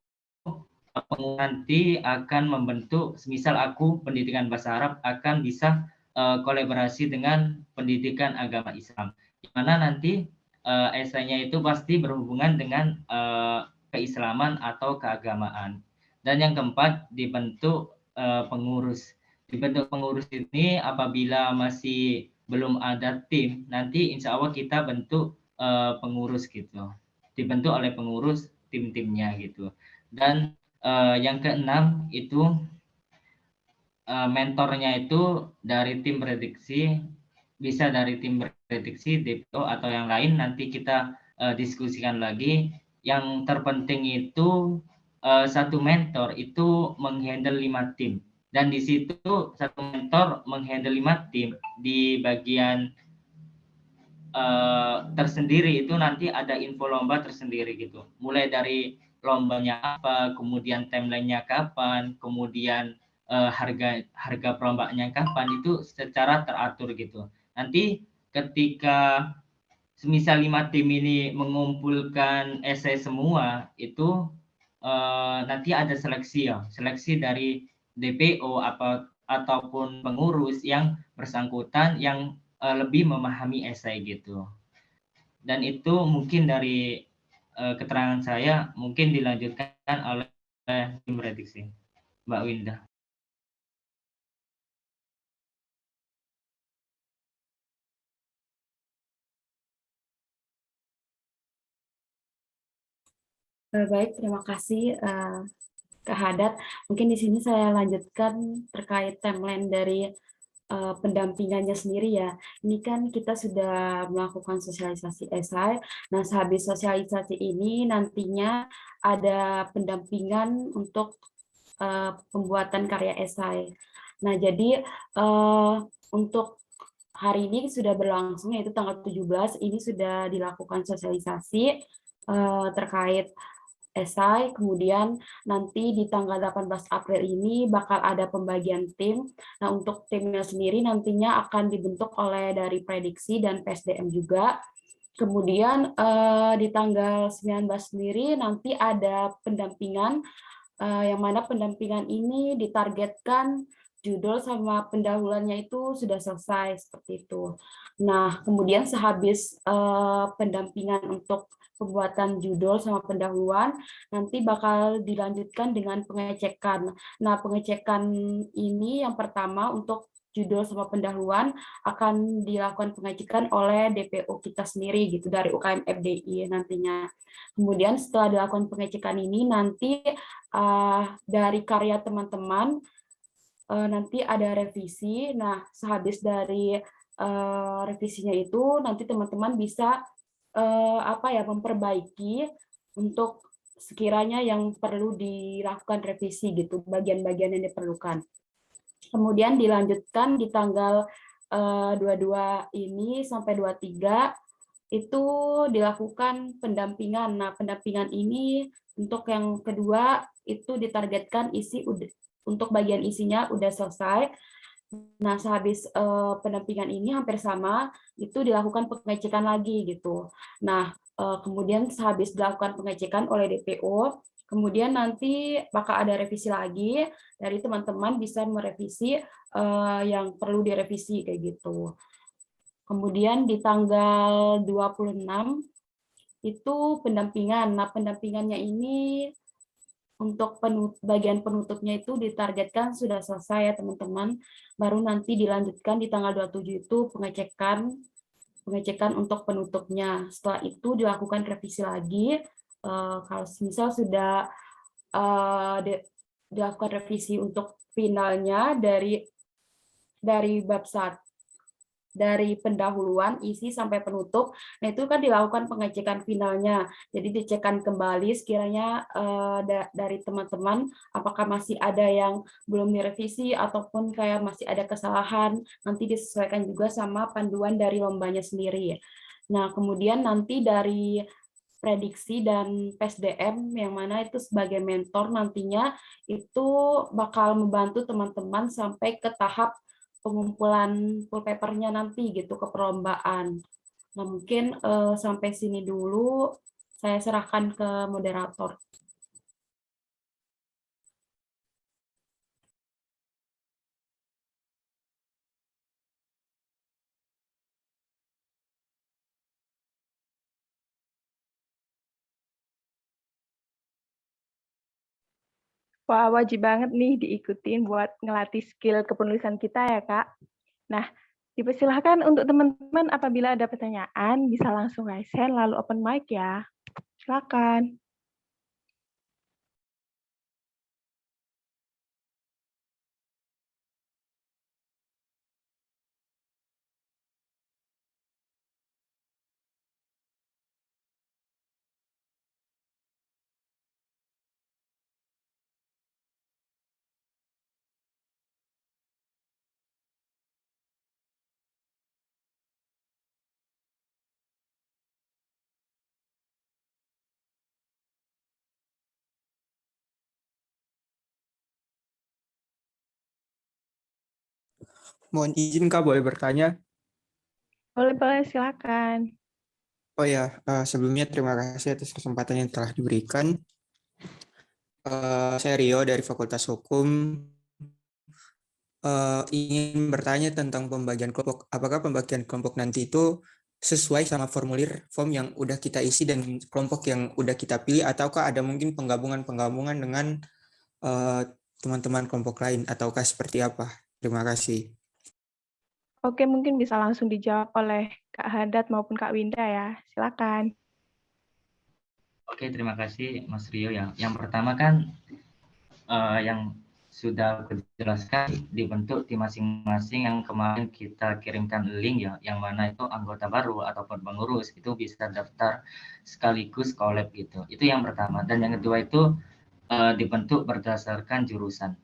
nanti akan membentuk, misal aku pendidikan bahasa Arab akan bisa kolaborasi dengan pendidikan agama Islam. Di mana nanti esainya itu pasti berhubungan dengan keislaman atau keagamaan. Dan yang keempat, dibentuk pengurus. Dibentuk pengurus ini apabila masih belum ada tim, nanti insya Allah kita bentuk pengurus gitu. Dibentuk oleh pengurus tim-timnya gitu. Dan yang keenam itu mentornya itu dari tim prediksi, bisa dari tim prediksi, DPO atau yang lain, nanti kita diskusikan lagi. Yang terpenting itu satu mentor itu menghandle 5 tim. Dan di situ satu mentor menghandle 5 tim. Di bagian tersendiri itu nanti ada info lomba tersendiri gitu. Mulai dari lombanya apa, kemudian timelinenya kapan, kemudian harga perlombanya kapan, itu secara teratur gitu. Nanti ketika semisal 5 tim ini mengumpulkan esai semua, itu nanti ada seleksi ya, seleksi dari DPO ataupun pengurus yang bersangkutan yang lebih memahami esai gitu. Dan itu mungkin dari keterangan saya, mungkin dilanjutkan oleh tim prediksi, Mbak Winda. Baik, terima kasih Kak Hadat. Mungkin di sini saya lanjutkan terkait timeline dari pendampingannya sendiri ya. Ini kan kita sudah melakukan sosialisasi esai. Nah, sehabis sosialisasi ini nantinya ada pendampingan untuk pembuatan karya esai. Nah, jadi untuk hari ini sudah berlangsung, yaitu tanggal 17, ini sudah dilakukan sosialisasi terkait esai, kemudian nanti di tanggal 18 April ini bakal ada pembagian tim. Nah, untuk timnya sendiri nantinya akan dibentuk oleh dari prediksi dan PSDM juga. Kemudian di tanggal 19 sendiri nanti ada pendampingan, yang mana pendampingan ini ditargetkan judul sama pendahuluannya itu sudah selesai, seperti itu. Nah, kemudian sehabis pendampingan untuk pembuatan judul sama pendahuluan, nanti bakal dilanjutkan dengan pengecekan. Nah, pengecekan ini yang pertama untuk judul sama pendahuluan akan dilakukan pengecekan oleh DPO kita sendiri gitu, dari UKM FDI nantinya. Kemudian setelah dilakukan pengecekan ini, nanti dari karya teman-teman nanti ada revisi. Nah, sehabis dari revisinya itu nanti teman-teman bisa memperbaiki untuk sekiranya yang perlu dilakukan revisi gitu, bagian-bagian yang diperlukan. Kemudian dilanjutkan di tanggal 22 ini sampai 23 itu dilakukan pendampingan. Nah, pendampingan ini untuk yang kedua itu ditargetkan untuk bagian isinya udah selesai. Nah, sehabis pendampingan ini hampir sama, itu dilakukan pengecekan lagi gitu. Nah, kemudian sehabis dilakukan pengecekan oleh DPO, kemudian nanti bakal ada revisi lagi, dari teman-teman bisa merevisi yang perlu direvisi kayak gitu. Kemudian di tanggal 26 itu pendampingan. Nah, pendampingannya ini untuk bagian penutupnya itu ditargetkan sudah selesai ya teman-teman. Baru nanti dilanjutkan di tanggal 27 itu pengecekan untuk penutupnya. Setelah itu dilakukan revisi lagi Kalau misal sudah dilakukan revisi untuk finalnya dari bab 1, dari pendahuluan, isi sampai penutup. Nah, itu kan dilakukan pengecekan finalnya. Jadi dicekkan kembali sekiranya dari teman-teman apakah masih ada yang belum direvisi ataupun kayak masih ada kesalahan, nanti disesuaikan juga sama panduan dari lombanya sendiri. Nah, kemudian nanti dari prediksi dan PSDM yang mana itu sebagai mentor nantinya itu bakal membantu teman-teman sampai ke tahap pengumpulan full papernya nanti gitu ke perlombaan. Nah, mungkin sampai sini dulu saya serahkan ke moderator. Wah, wajib banget nih diikutin buat ngelatih skill kepenulisan kita ya, Kak. Nah, dipersilahkan untuk teman-teman apabila ada pertanyaan, bisa langsung raise hand lalu open mic ya. Silakan. Mohon izin Kak, boleh bertanya? Boleh, silakan. Oh ya, sebelumnya terima kasih atas kesempatan yang telah diberikan. Saya Rio dari Fakultas Hukum. Ingin bertanya tentang pembagian kelompok. Apakah pembagian kelompok nanti itu sesuai sama formulir form yang udah kita isi dan kelompok yang udah kita pilih, ataukah ada mungkin penggabungan dengan teman-teman kelompok lain, ataukah seperti apa? Terima kasih. Oke, mungkin bisa langsung dijawab oleh Kak Haddad maupun Kak Winda ya. Silakan. Oke, terima kasih Mas Rio ya. Yang pertama kan yang sudah aku jelaskan dibentuk di masing-masing yang kemarin kita kirimkan link ya, yang mana itu anggota baru ataupun pengurus itu bisa daftar sekaligus collab gitu. Itu yang pertama. Dan yang kedua itu dibentuk berdasarkan jurusan.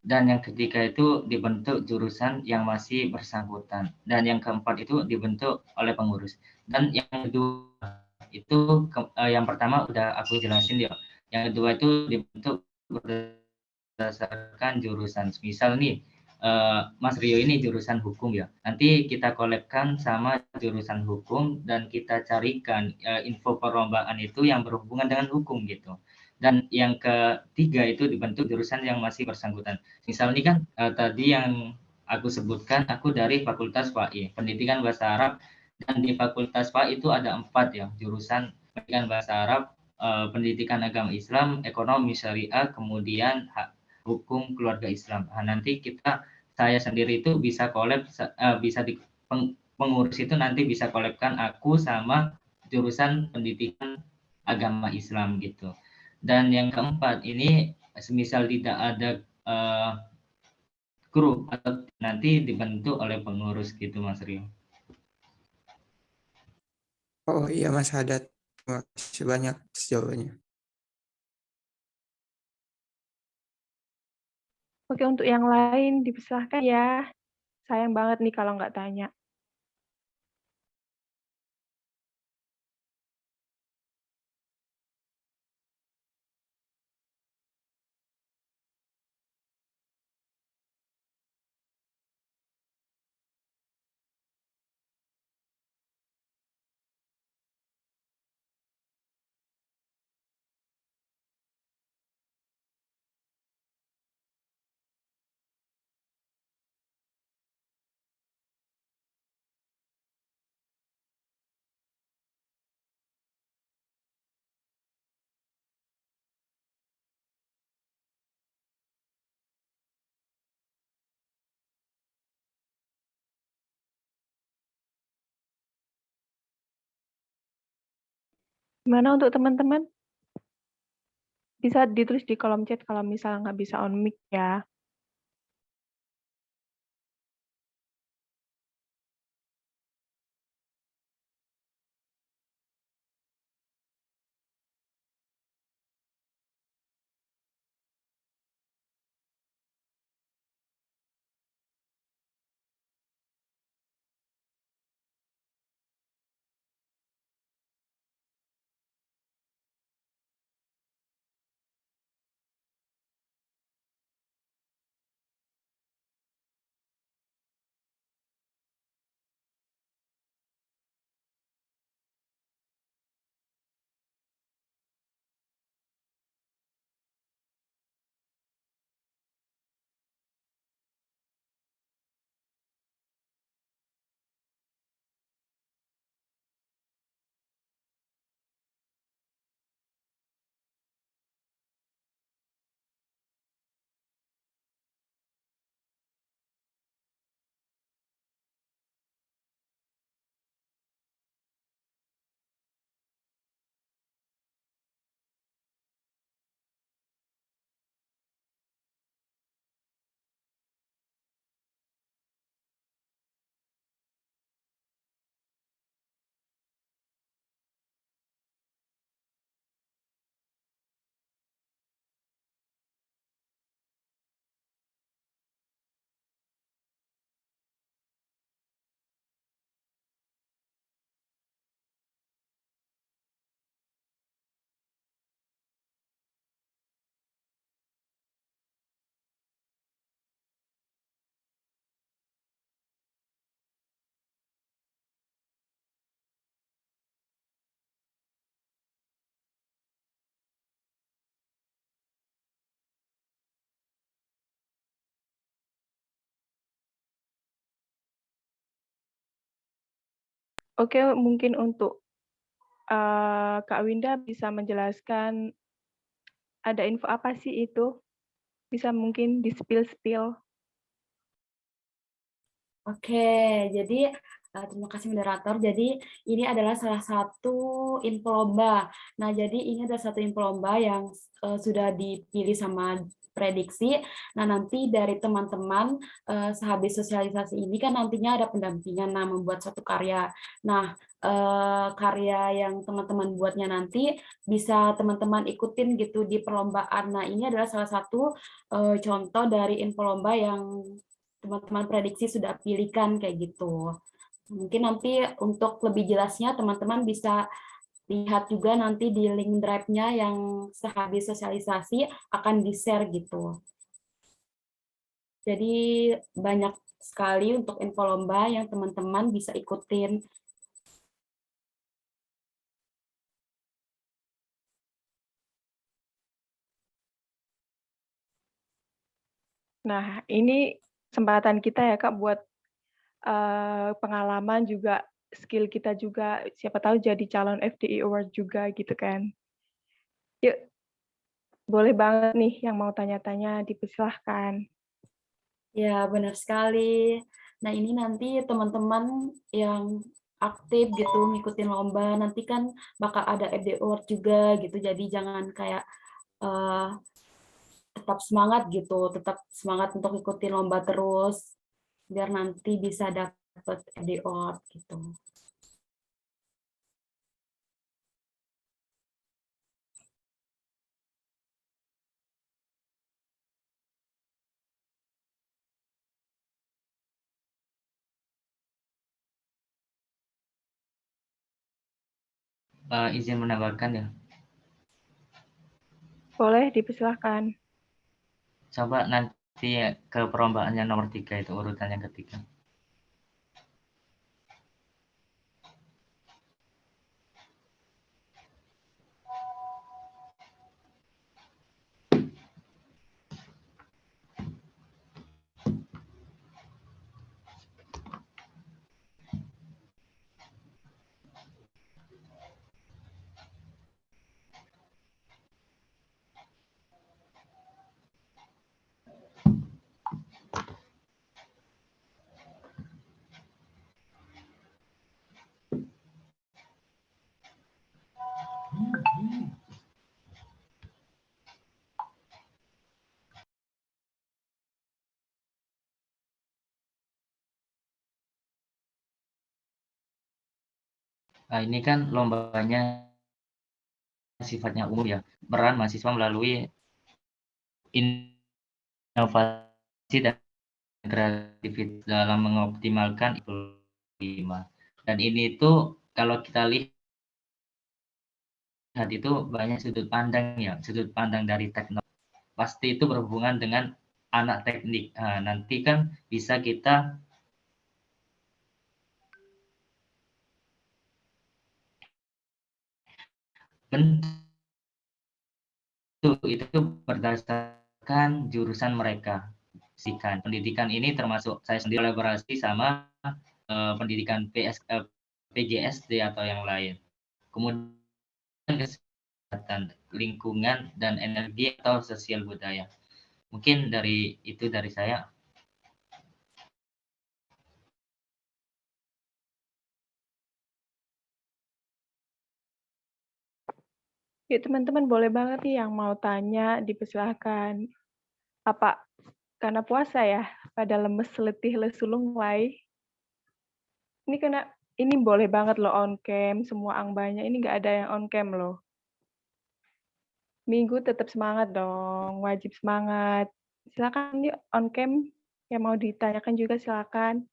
Dan yang ketiga itu dibentuk jurusan yang masih bersangkutan. Dan yang keempat itu dibentuk oleh pengurus. Dan yang kedua itu yang pertama udah aku jelasin ya. Yang kedua itu dibentuk berdasarkan jurusan. Misal nih, Mas Rio ini jurusan hukum ya. Nanti kita kolabkan sama jurusan hukum dan kita carikan info perlombaan itu yang berhubungan dengan hukum gitu. Dan yang ketiga itu dibentuk jurusan yang masih bersangkutan. Misal ini kan tadi yang aku sebutkan, aku dari Fakultas FAI, Pendidikan Bahasa Arab, dan di Fakultas FAI itu ada 4 ya, jurusan Pendidikan Bahasa Arab, Pendidikan Agama Islam, Ekonomi Syariah, kemudian Hukum Keluarga Islam. Nah, nanti saya sendiri itu bisa collab, bisa di pengurus itu nanti bisa collabkan aku sama jurusan Pendidikan Agama Islam gitu. Dan yang keempat ini semisal tidak ada grup atau nanti dibentuk oleh pengurus gitu Mas Rio. Oh iya Mas Haddad, terima kasih banyak atas jawabannya. Oke, untuk yang lain dipersilahkan ya. Sayang banget nih kalau nggak tanya. Gimana untuk teman-teman? Bisa ditulis di kolom chat kalau misalnya nggak bisa on mic ya. Oke, mungkin untuk Kak Winda bisa menjelaskan ada info apa sih itu? Bisa mungkin di-spill. Oke, jadi terima kasih moderator. Jadi ini adalah salah satu info lomba. Nah, jadi ini adalah satu info lomba yang sudah dipilih sama prediksi. Nah, nanti dari teman-teman sehabis sosialisasi ini kan nantinya ada pendampingan, nah membuat satu karya. Nah, karya yang teman-teman buatnya nanti bisa teman-teman ikutin gitu di perlombaan. Nah, ini adalah salah satu contoh dari info lomba yang teman-teman prediksi sudah pilihkan kayak gitu. Mungkin nanti untuk lebih jelasnya teman-teman bisa lihat juga nanti di link drive-nya yang sehabis sosialisasi akan di-share gitu. Jadi banyak sekali untuk info lomba yang teman-teman bisa ikutin. Nah, ini kesempatan kita ya Kak buat pengalaman juga, skill kita juga, siapa tahu jadi calon FDI Award juga gitu kan. Yuk, boleh banget nih yang mau tanya-tanya dipersilahkan. Ya, benar sekali. Nah, ini nanti teman-teman yang aktif gitu ngikutin lomba, nanti kan bakal ada FD Award juga gitu. Jadi jangan kayak tetap semangat gitu, tetap semangat untuk ikutin lomba terus, biar nanti bisa dapet FD Award gitu. Izin menambahkan ya. Boleh dipersilahkan. Coba nanti ke perlombaannya nomor 3 itu urutan yang ketiga. Nah, ini kan lombanya sifatnya umum ya, peran mahasiswa melalui inovasi dan kreativitas dalam mengoptimalkan 5. Dan ini tuh kalau kita lihat itu banyak sudut pandang ya, sudut pandang dari teknologi. Pasti itu berhubungan dengan anak teknik. Nah, nanti kan bisa kita bentuk itu berdasarkan jurusan mereka. Pendidikan ini termasuk saya sendiri kolaborasi sama pendidikan PGSD atau yang lain. Kemudian kesehatan, lingkungan, dan energi atau sosial budaya. Mungkin itu dari saya. Yuk teman-teman boleh banget nih yang mau tanya, dipersilahkan. Apa karena puasa ya, pada lemes, letih, lesu, lunglai? Ini boleh banget loh on cam, semua banyak. Ini nggak ada yang on cam loh. Minggu tetap semangat dong, wajib semangat. Silakan yuk on cam, yang mau ditanyakan juga silakan.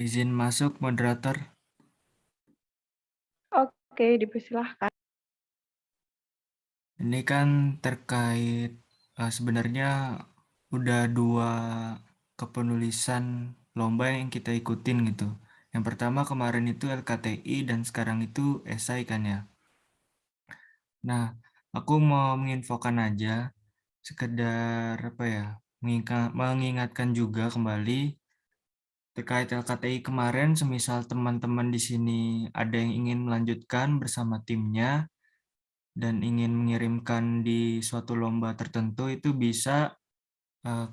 Izin masuk, moderator. Oke, dipersilahkan. Ini kan terkait sebenarnya udah 2 kepenulisan lomba yang kita ikutin gitu. Yang pertama kemarin itu LKTI dan sekarang itu esai kan ya. Nah, aku mau menginfokan aja sekedar apa ya, mengingatkan juga kembali terkait LKTI kemarin, semisal teman-teman di sini ada yang ingin melanjutkan bersama timnya dan ingin mengirimkan di suatu lomba tertentu, itu bisa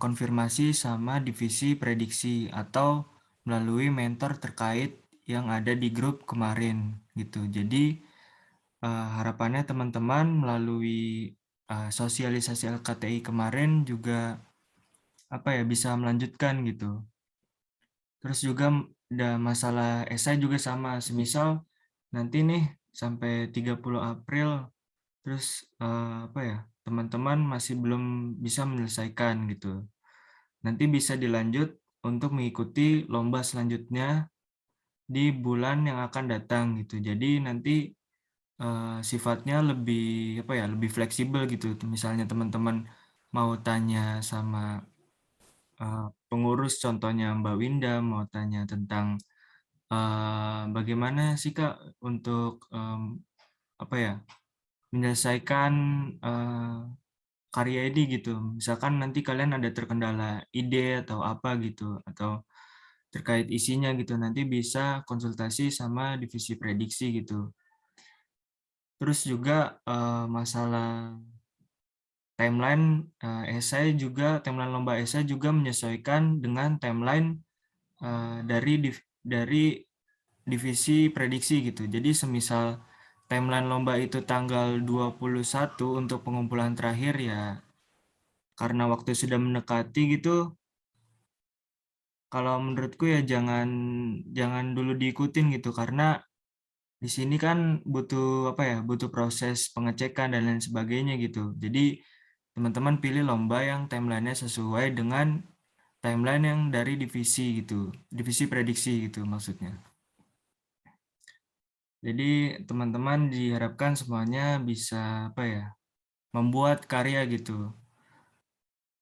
konfirmasi sama divisi prediksi atau melalui mentor terkait yang ada di grup kemarin gitu. Jadi harapannya teman-teman melalui sosialisasi LKTI kemarin juga apa ya, bisa melanjutkan gitu. Terus juga ada masalah esai juga sama, semisal nanti nih sampai 30 April terus apa ya, teman-teman masih belum bisa menyelesaikan gitu. Nanti bisa dilanjut untuk mengikuti lomba selanjutnya di bulan yang akan datang gitu. Jadi nanti sifatnya lebih apa ya, lebih fleksibel gitu. Misalnya teman-teman mau tanya sama pengurus, contohnya Mbak Winda mau tanya tentang bagaimana sih Kak untuk apa ya, menyelesaikan karya ini gitu. Misalkan nanti kalian ada terkendala ide atau apa gitu, atau terkait isinya gitu, nanti bisa konsultasi sama divisi prediksi gitu. Terus juga masalah timeline timeline lomba esai juga menyesuaikan dengan timeline dari divisi prediksi gitu. Jadi semisal timeline lomba itu tanggal 21 untuk pengumpulan terakhir ya, karena waktu sudah mendekati gitu, kalau menurutku ya jangan dulu diikutin gitu, karena di sini kan butuh proses pengecekan dan lain sebagainya gitu. Jadi teman-teman pilih lomba yang timelinenya sesuai dengan timeline yang dari divisi gitu, divisi prediksi gitu maksudnya. Jadi teman-teman diharapkan semuanya bisa apa ya, membuat karya gitu.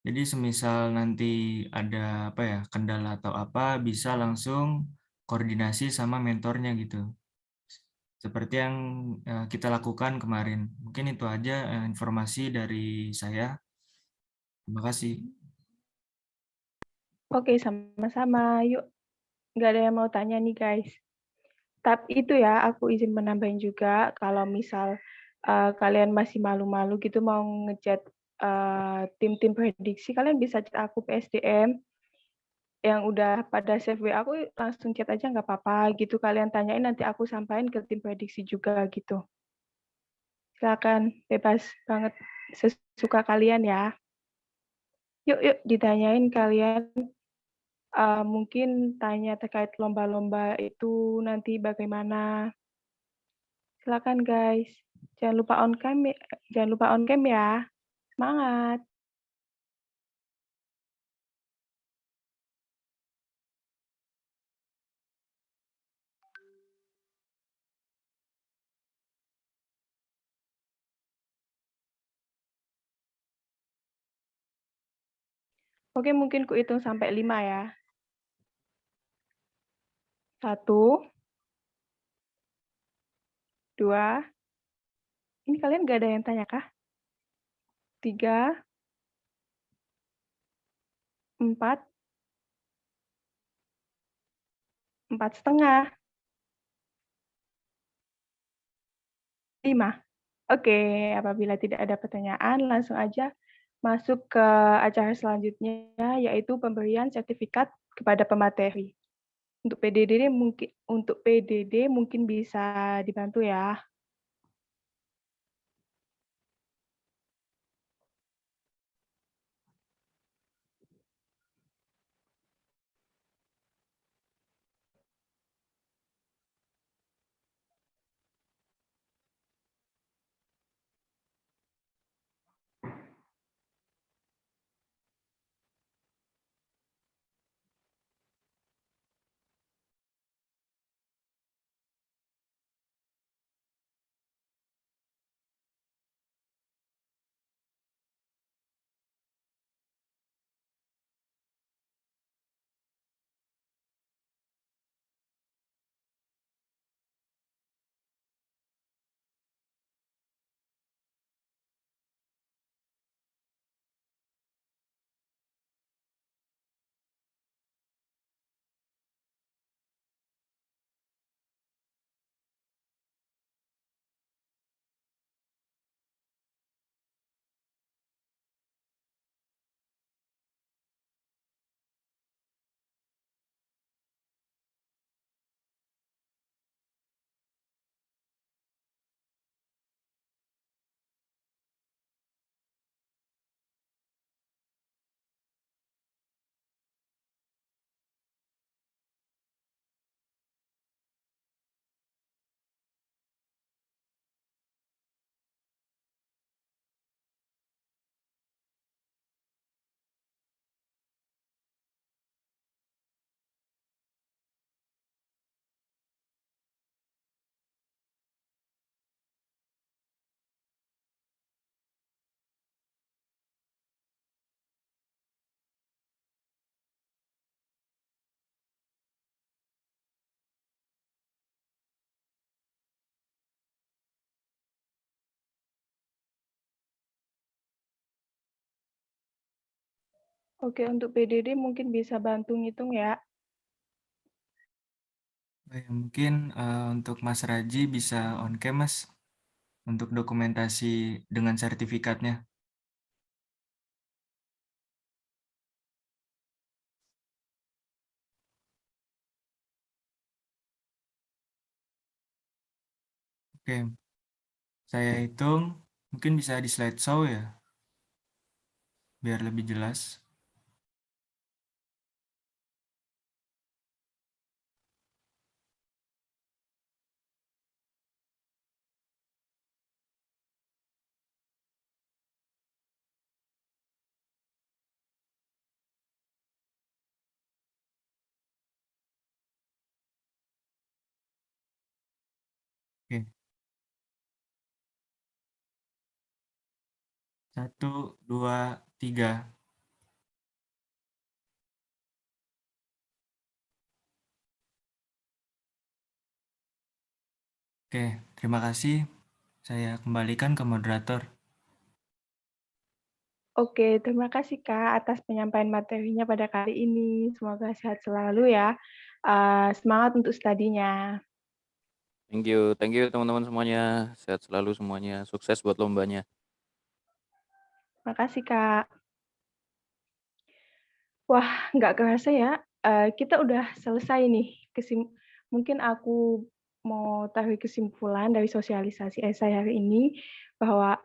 Jadi semisal nanti ada apa ya, kendala atau apa, bisa langsung koordinasi sama mentornya gitu. Seperti yang kita lakukan kemarin. Mungkin itu aja informasi dari saya. Terima kasih. Oke, sama-sama. Yuk, nggak ada yang mau tanya nih guys. Tapi itu ya, aku izin menambahin juga, kalau misal kalian masih malu-malu gitu mau ngechat tim-tim prediksi, kalian bisa chat aku PSDM yang udah pada save WA aku, langsung chat aja nggak apa-apa gitu. Kalian tanyain nanti aku sampaikan ke tim prediksi juga gitu. Silakan, bebas banget sesuka kalian ya. Yuk ditanyain kalian. Mungkin tanya terkait lomba-lomba itu nanti bagaimana. Silakan guys. Jangan lupa on cam ya. Semangat. Oke, mungkin ku hitung sampai 5 ya. 1, 2. Ini kalian gak ada yang tanya kah? 3, 4, 4,5, 5. Oke, apabila tidak ada pertanyaan, langsung aja masuk ke acara selanjutnya, yaitu pemberian sertifikat kepada pemateri. Untuk PDD mungkin bisa dibantu ya. Oke, untuk PDD mungkin bisa bantu ngitung ya. Baik, mungkin untuk Mas Raji bisa on cam Mas untuk dokumentasi dengan sertifikatnya. Oke, saya hitung mungkin bisa di slideshow ya, biar lebih jelas. Oke. 1, 2, 3. Oke, terima kasih. Saya kembalikan ke moderator. Oke, terima kasih Kak atas penyampaian materinya pada kali ini. Semoga sehat selalu ya. Semangat untuk studinya. Thank you teman-teman semuanya. Sehat selalu semuanya. Sukses buat lombanya. Terima kasih Kak. Wah, nggak kerasa ya, kita udah selesai nih. Mungkin aku mau tarik kesimpulan dari sosialisasi esai hari ini bahwa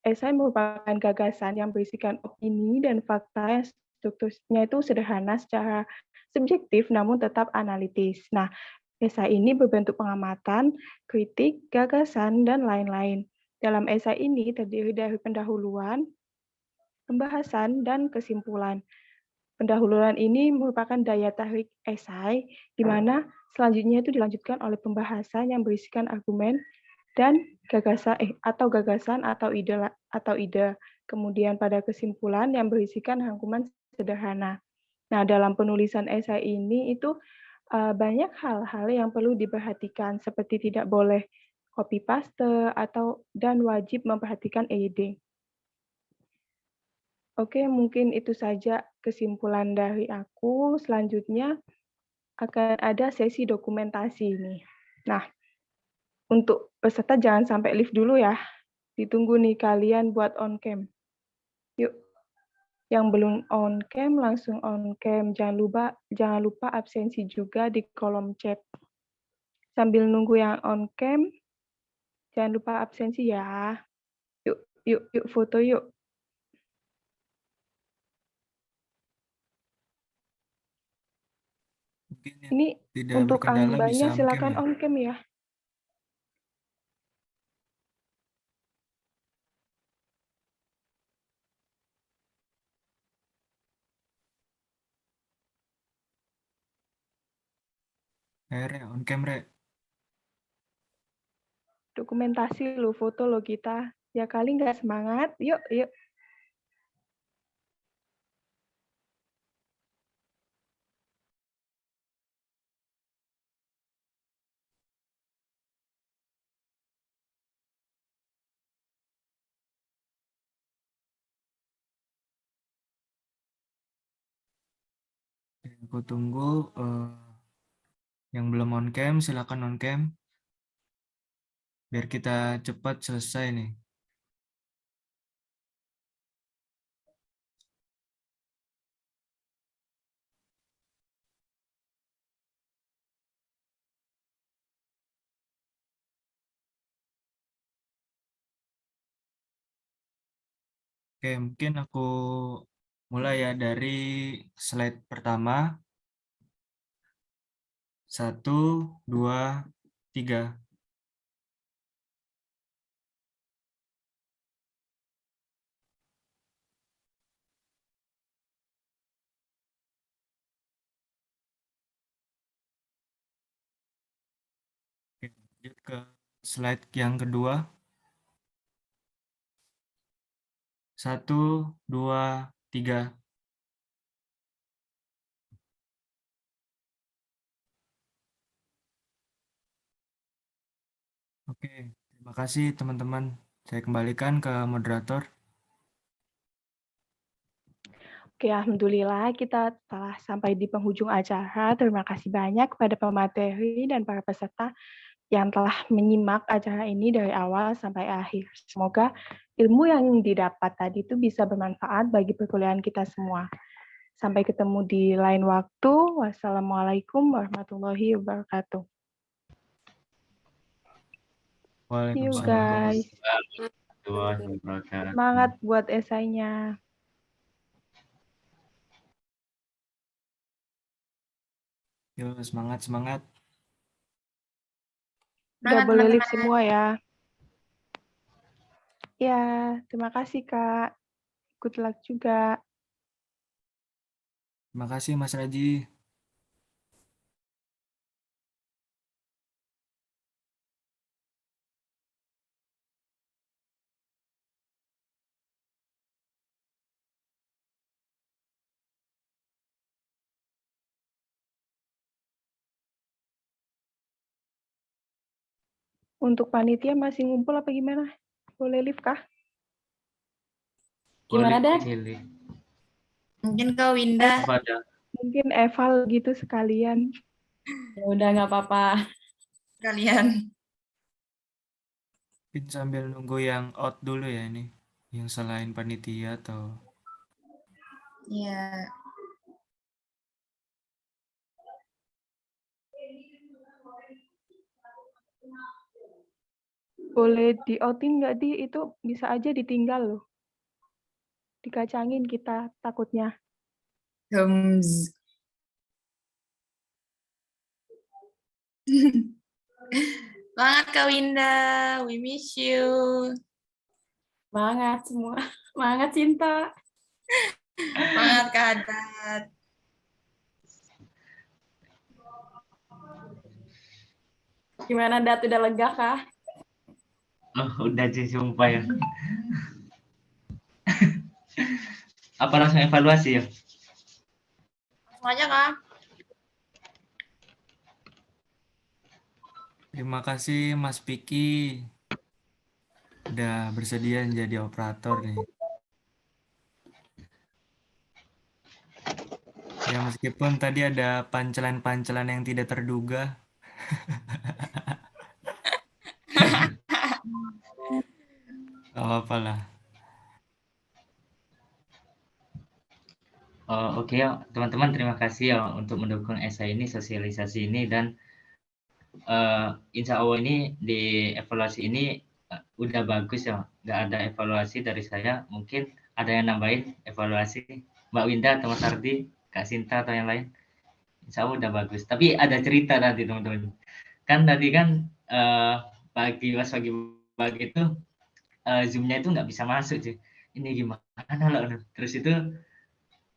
esai merupakan gagasan yang berisikan opini dan fakta yang strukturnya itu sederhana secara subjektif namun tetap analitis. Nah, esai ini berbentuk pengamatan, kritik, gagasan, dan lain-lain. Dalam esai ini terdiri dari pendahuluan, pembahasan, dan kesimpulan. Pendahuluan ini merupakan daya tarik esai, di mana selanjutnya itu dilanjutkan oleh pembahasan yang berisikan argumen dan gagasan atau ide. Kemudian pada kesimpulan yang berisikan rangkuman sederhana. Nah, dalam penulisan esai ini itu banyak hal-hal yang perlu diperhatikan, seperti tidak boleh copy paste dan wajib memperhatikan EYD. Oke, mungkin itu saja kesimpulan dari aku. Selanjutnya akan ada sesi dokumentasi nih. Nah, untuk peserta jangan sampai live dulu ya. Ditunggu nih kalian buat on cam. Yuk, yang belum on cam langsung on cam. Jangan lupa absensi juga di kolom chat. Sambil nunggu yang on cam, jangan lupa absensi ya. Yuk foto yuk. Mungkin yang Ini tidak untuk berkendala bisa Angbanya on cam silakan ya. on cam ya. Re, on cam Re. Dokumentasi lo, foto lo kita. Ya kali nggak semangat. Yuk. Aku tunggu yang belum on cam silakan on cam biar kita cepat selesai nih. Oke, mungkin aku mulai ya dari slide pertama. 1, 2, 3. Oke, lanjut ke slide yang kedua. 1, 2, 3. Oke, terima kasih teman-teman. Saya kembalikan ke moderator. Oke, alhamdulillah kita telah sampai di penghujung acara. Terima kasih banyak kepada pemateri dan para peserta yang telah menyimak acara ini dari awal sampai akhir. Semoga ilmu yang didapat tadi itu bisa bermanfaat bagi perkuliahan kita semua. Sampai ketemu di lain waktu. Wassalamualaikum warahmatullahi wabarakatuh. See you guys. Semangat buat esainya. Yuk, semangat. Udah boleh live semua ya. Ya, terima kasih Kak. Good luck juga. Terima kasih Mas Raji. Untuk panitia masih ngumpul apa gimana? Boleh live kah? Gimana, Dan? Mungkin kau Winda. Mungkin eval gitu sekalian. Ya udah nggak apa-apa. Kalian. Mungkin sambil nunggu yang out dulu ya ini. Yang selain panitia atau... Ya. Boleh di-outin nggak, Di? Itu bisa aja ditinggal loh. Dikacangin kita takutnya. Hums. Semangat Kak Winda, we miss you. Semangat semua. Semangat Cinta. Semangat Kak Haddad. Gimana Dat, udah lega kah? Oh, udah sih sumpah ya. Apa langsung evaluasi ya? Langsung aja Kak. Terima kasih Mas Piki udah bersedia menjadi operator nih. Ya meskipun tadi ada pancelan-pancelan yang tidak terduga. Gak apa-apa lah. Oke ya, teman-teman terima kasih ya untuk mendukung esai ini, sosialisasi ini, dan insya Allah ini di evaluasi ini udah bagus ya, nggak ada evaluasi dari saya. Mungkin ada yang nambahin evaluasi, Mbak Winda atau Mas Ardi, Kak Sinta atau yang lain. Insya Allah udah bagus. Tapi ada cerita nanti teman-teman. Kan tadi kan pas pagi itu Zoom-nya itu nggak bisa masuk sih. Ini gimana loh? Terus itu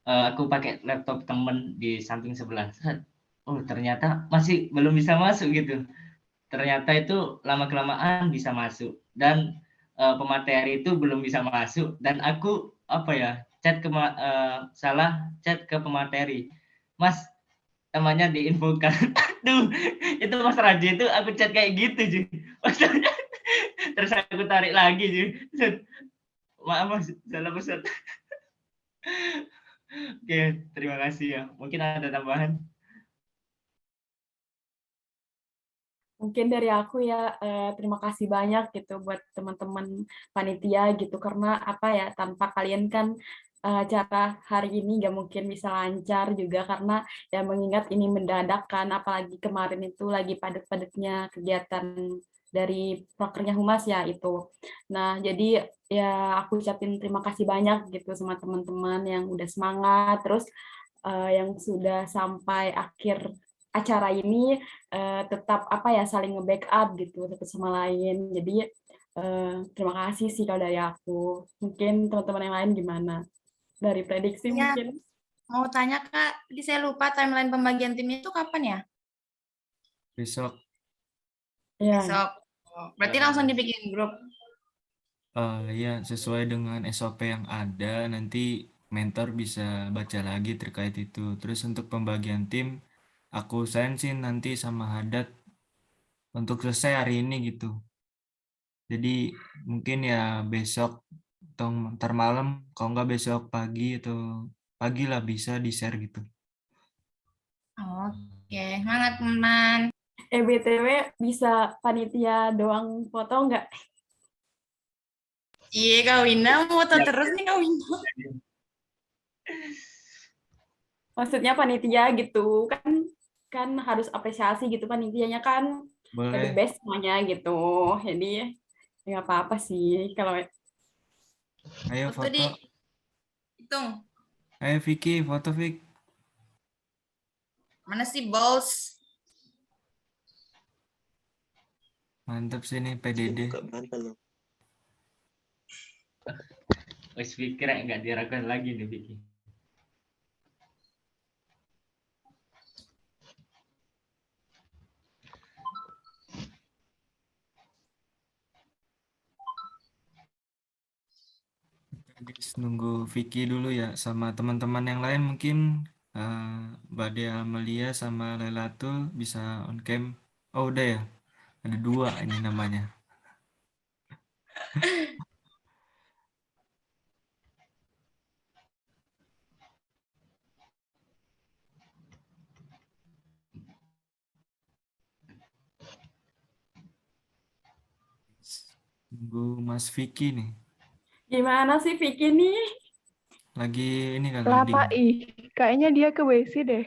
aku pakai laptop temen di samping sebelah. Oh ternyata masih belum bisa masuk gitu. Ternyata itu lama-kelamaan bisa masuk. Dan pemateri itu belum bisa masuk. Dan aku salah chat ke pemateri. Mas, namanya diinfokan. Aduh, itu Mas Raji itu aku chat kayak gitu sih. Terus aku tarik lagi sih. Maaf Mas, salah pesan. Oke, terima kasih ya. Mungkin ada tambahan. Mungkin dari aku ya, terima kasih banyak gitu buat teman-teman panitia gitu, karena apa ya, tanpa kalian kan acara hari ini nggak mungkin bisa lancar juga, karena ya mengingat ini mendadak kan, apalagi kemarin itu lagi padat-padatnya kegiatan dari prokernya Humas ya itu. Nah jadi ya aku ucapin terima kasih banyak gitu sama teman-teman yang udah semangat, terus yang sudah sampai akhir acara ini tetap apa ya, saling nge-backup gitu satu sama lain. Jadi terima kasih sih kalau dari aku. Mungkin teman-teman yang lain gimana? Dari prediksi Ya, mungkin. mau tanya Kak, tadi saya lupa timeline pembagian tim itu kapan ya? Besok Ya. Besok. Oh, berarti langsung dibikin grup. ya sesuai dengan SOP yang ada, nanti mentor bisa baca lagi terkait itu. Terus untuk pembagian tim, aku usahain sih nanti sama Haddad untuk selesai hari ini gitu. Jadi mungkin ya besok atau ntar malam, kalau nggak besok pagi atau pagi lah bisa di-share gitu. Oke, semangat teman. BTW bisa panitia doang foto nggak? Iya Kak Winda, mau foto terus nih Kak Winda. Maksudnya panitia gitu kan harus apresiasi gitu, panitianya kan the Boleh. best semuanya gitu. Jadi nggak apa-apa sih kalau Ayo Foto di foto. hitung. Ayo Vicky, foto Vic. Mana sih bos? Mantap sih nih PDD. Wes pikir nggak diragukan lagi nih Vicky. Guys, nunggu Vicky dulu ya, sama teman-teman yang lain mungkin Mbak Dea Amelia sama Lelatul bisa on cam. Oh udah ya, ada 2 ini namanya. Nunggu Mas Vicky nih. gimana sih Vicky nih? Lagi ini kan Lapa loading. kayaknya dia ke WC deh.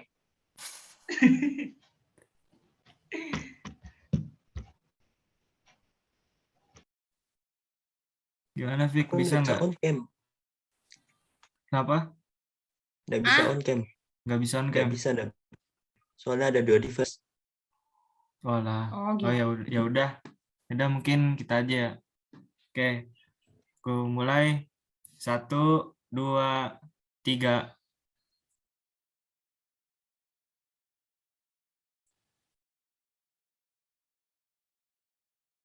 Gimana, Fik? Aku Bisa nggak bisa nggak? on cam. Kenapa? Nggak bisa Ah? on cam. Nggak bisa on Nggak cam? bisa. Soalnya ada 2 device. Walah. Oh, Oh gitu. ya udah. Udah mungkin kita aja ya. Oke. Aku mulai. 1, 2, 3.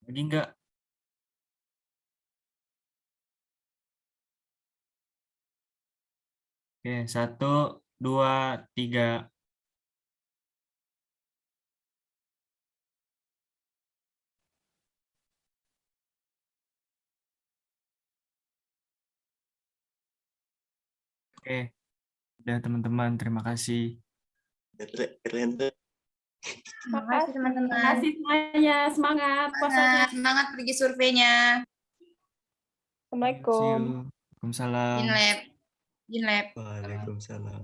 Lagi nggak? Oke, 1, 2, 3. Oke, udah teman-teman, terima kasih. Keren tuh. Terima kasih Terima teman-teman. kasih semuanya. Semangat puasanya. Semangat pergi surveinya. Assalamualaikum. See you. Waalaikumsalam. Jinlab. Jinlab. Waalaikumsalam.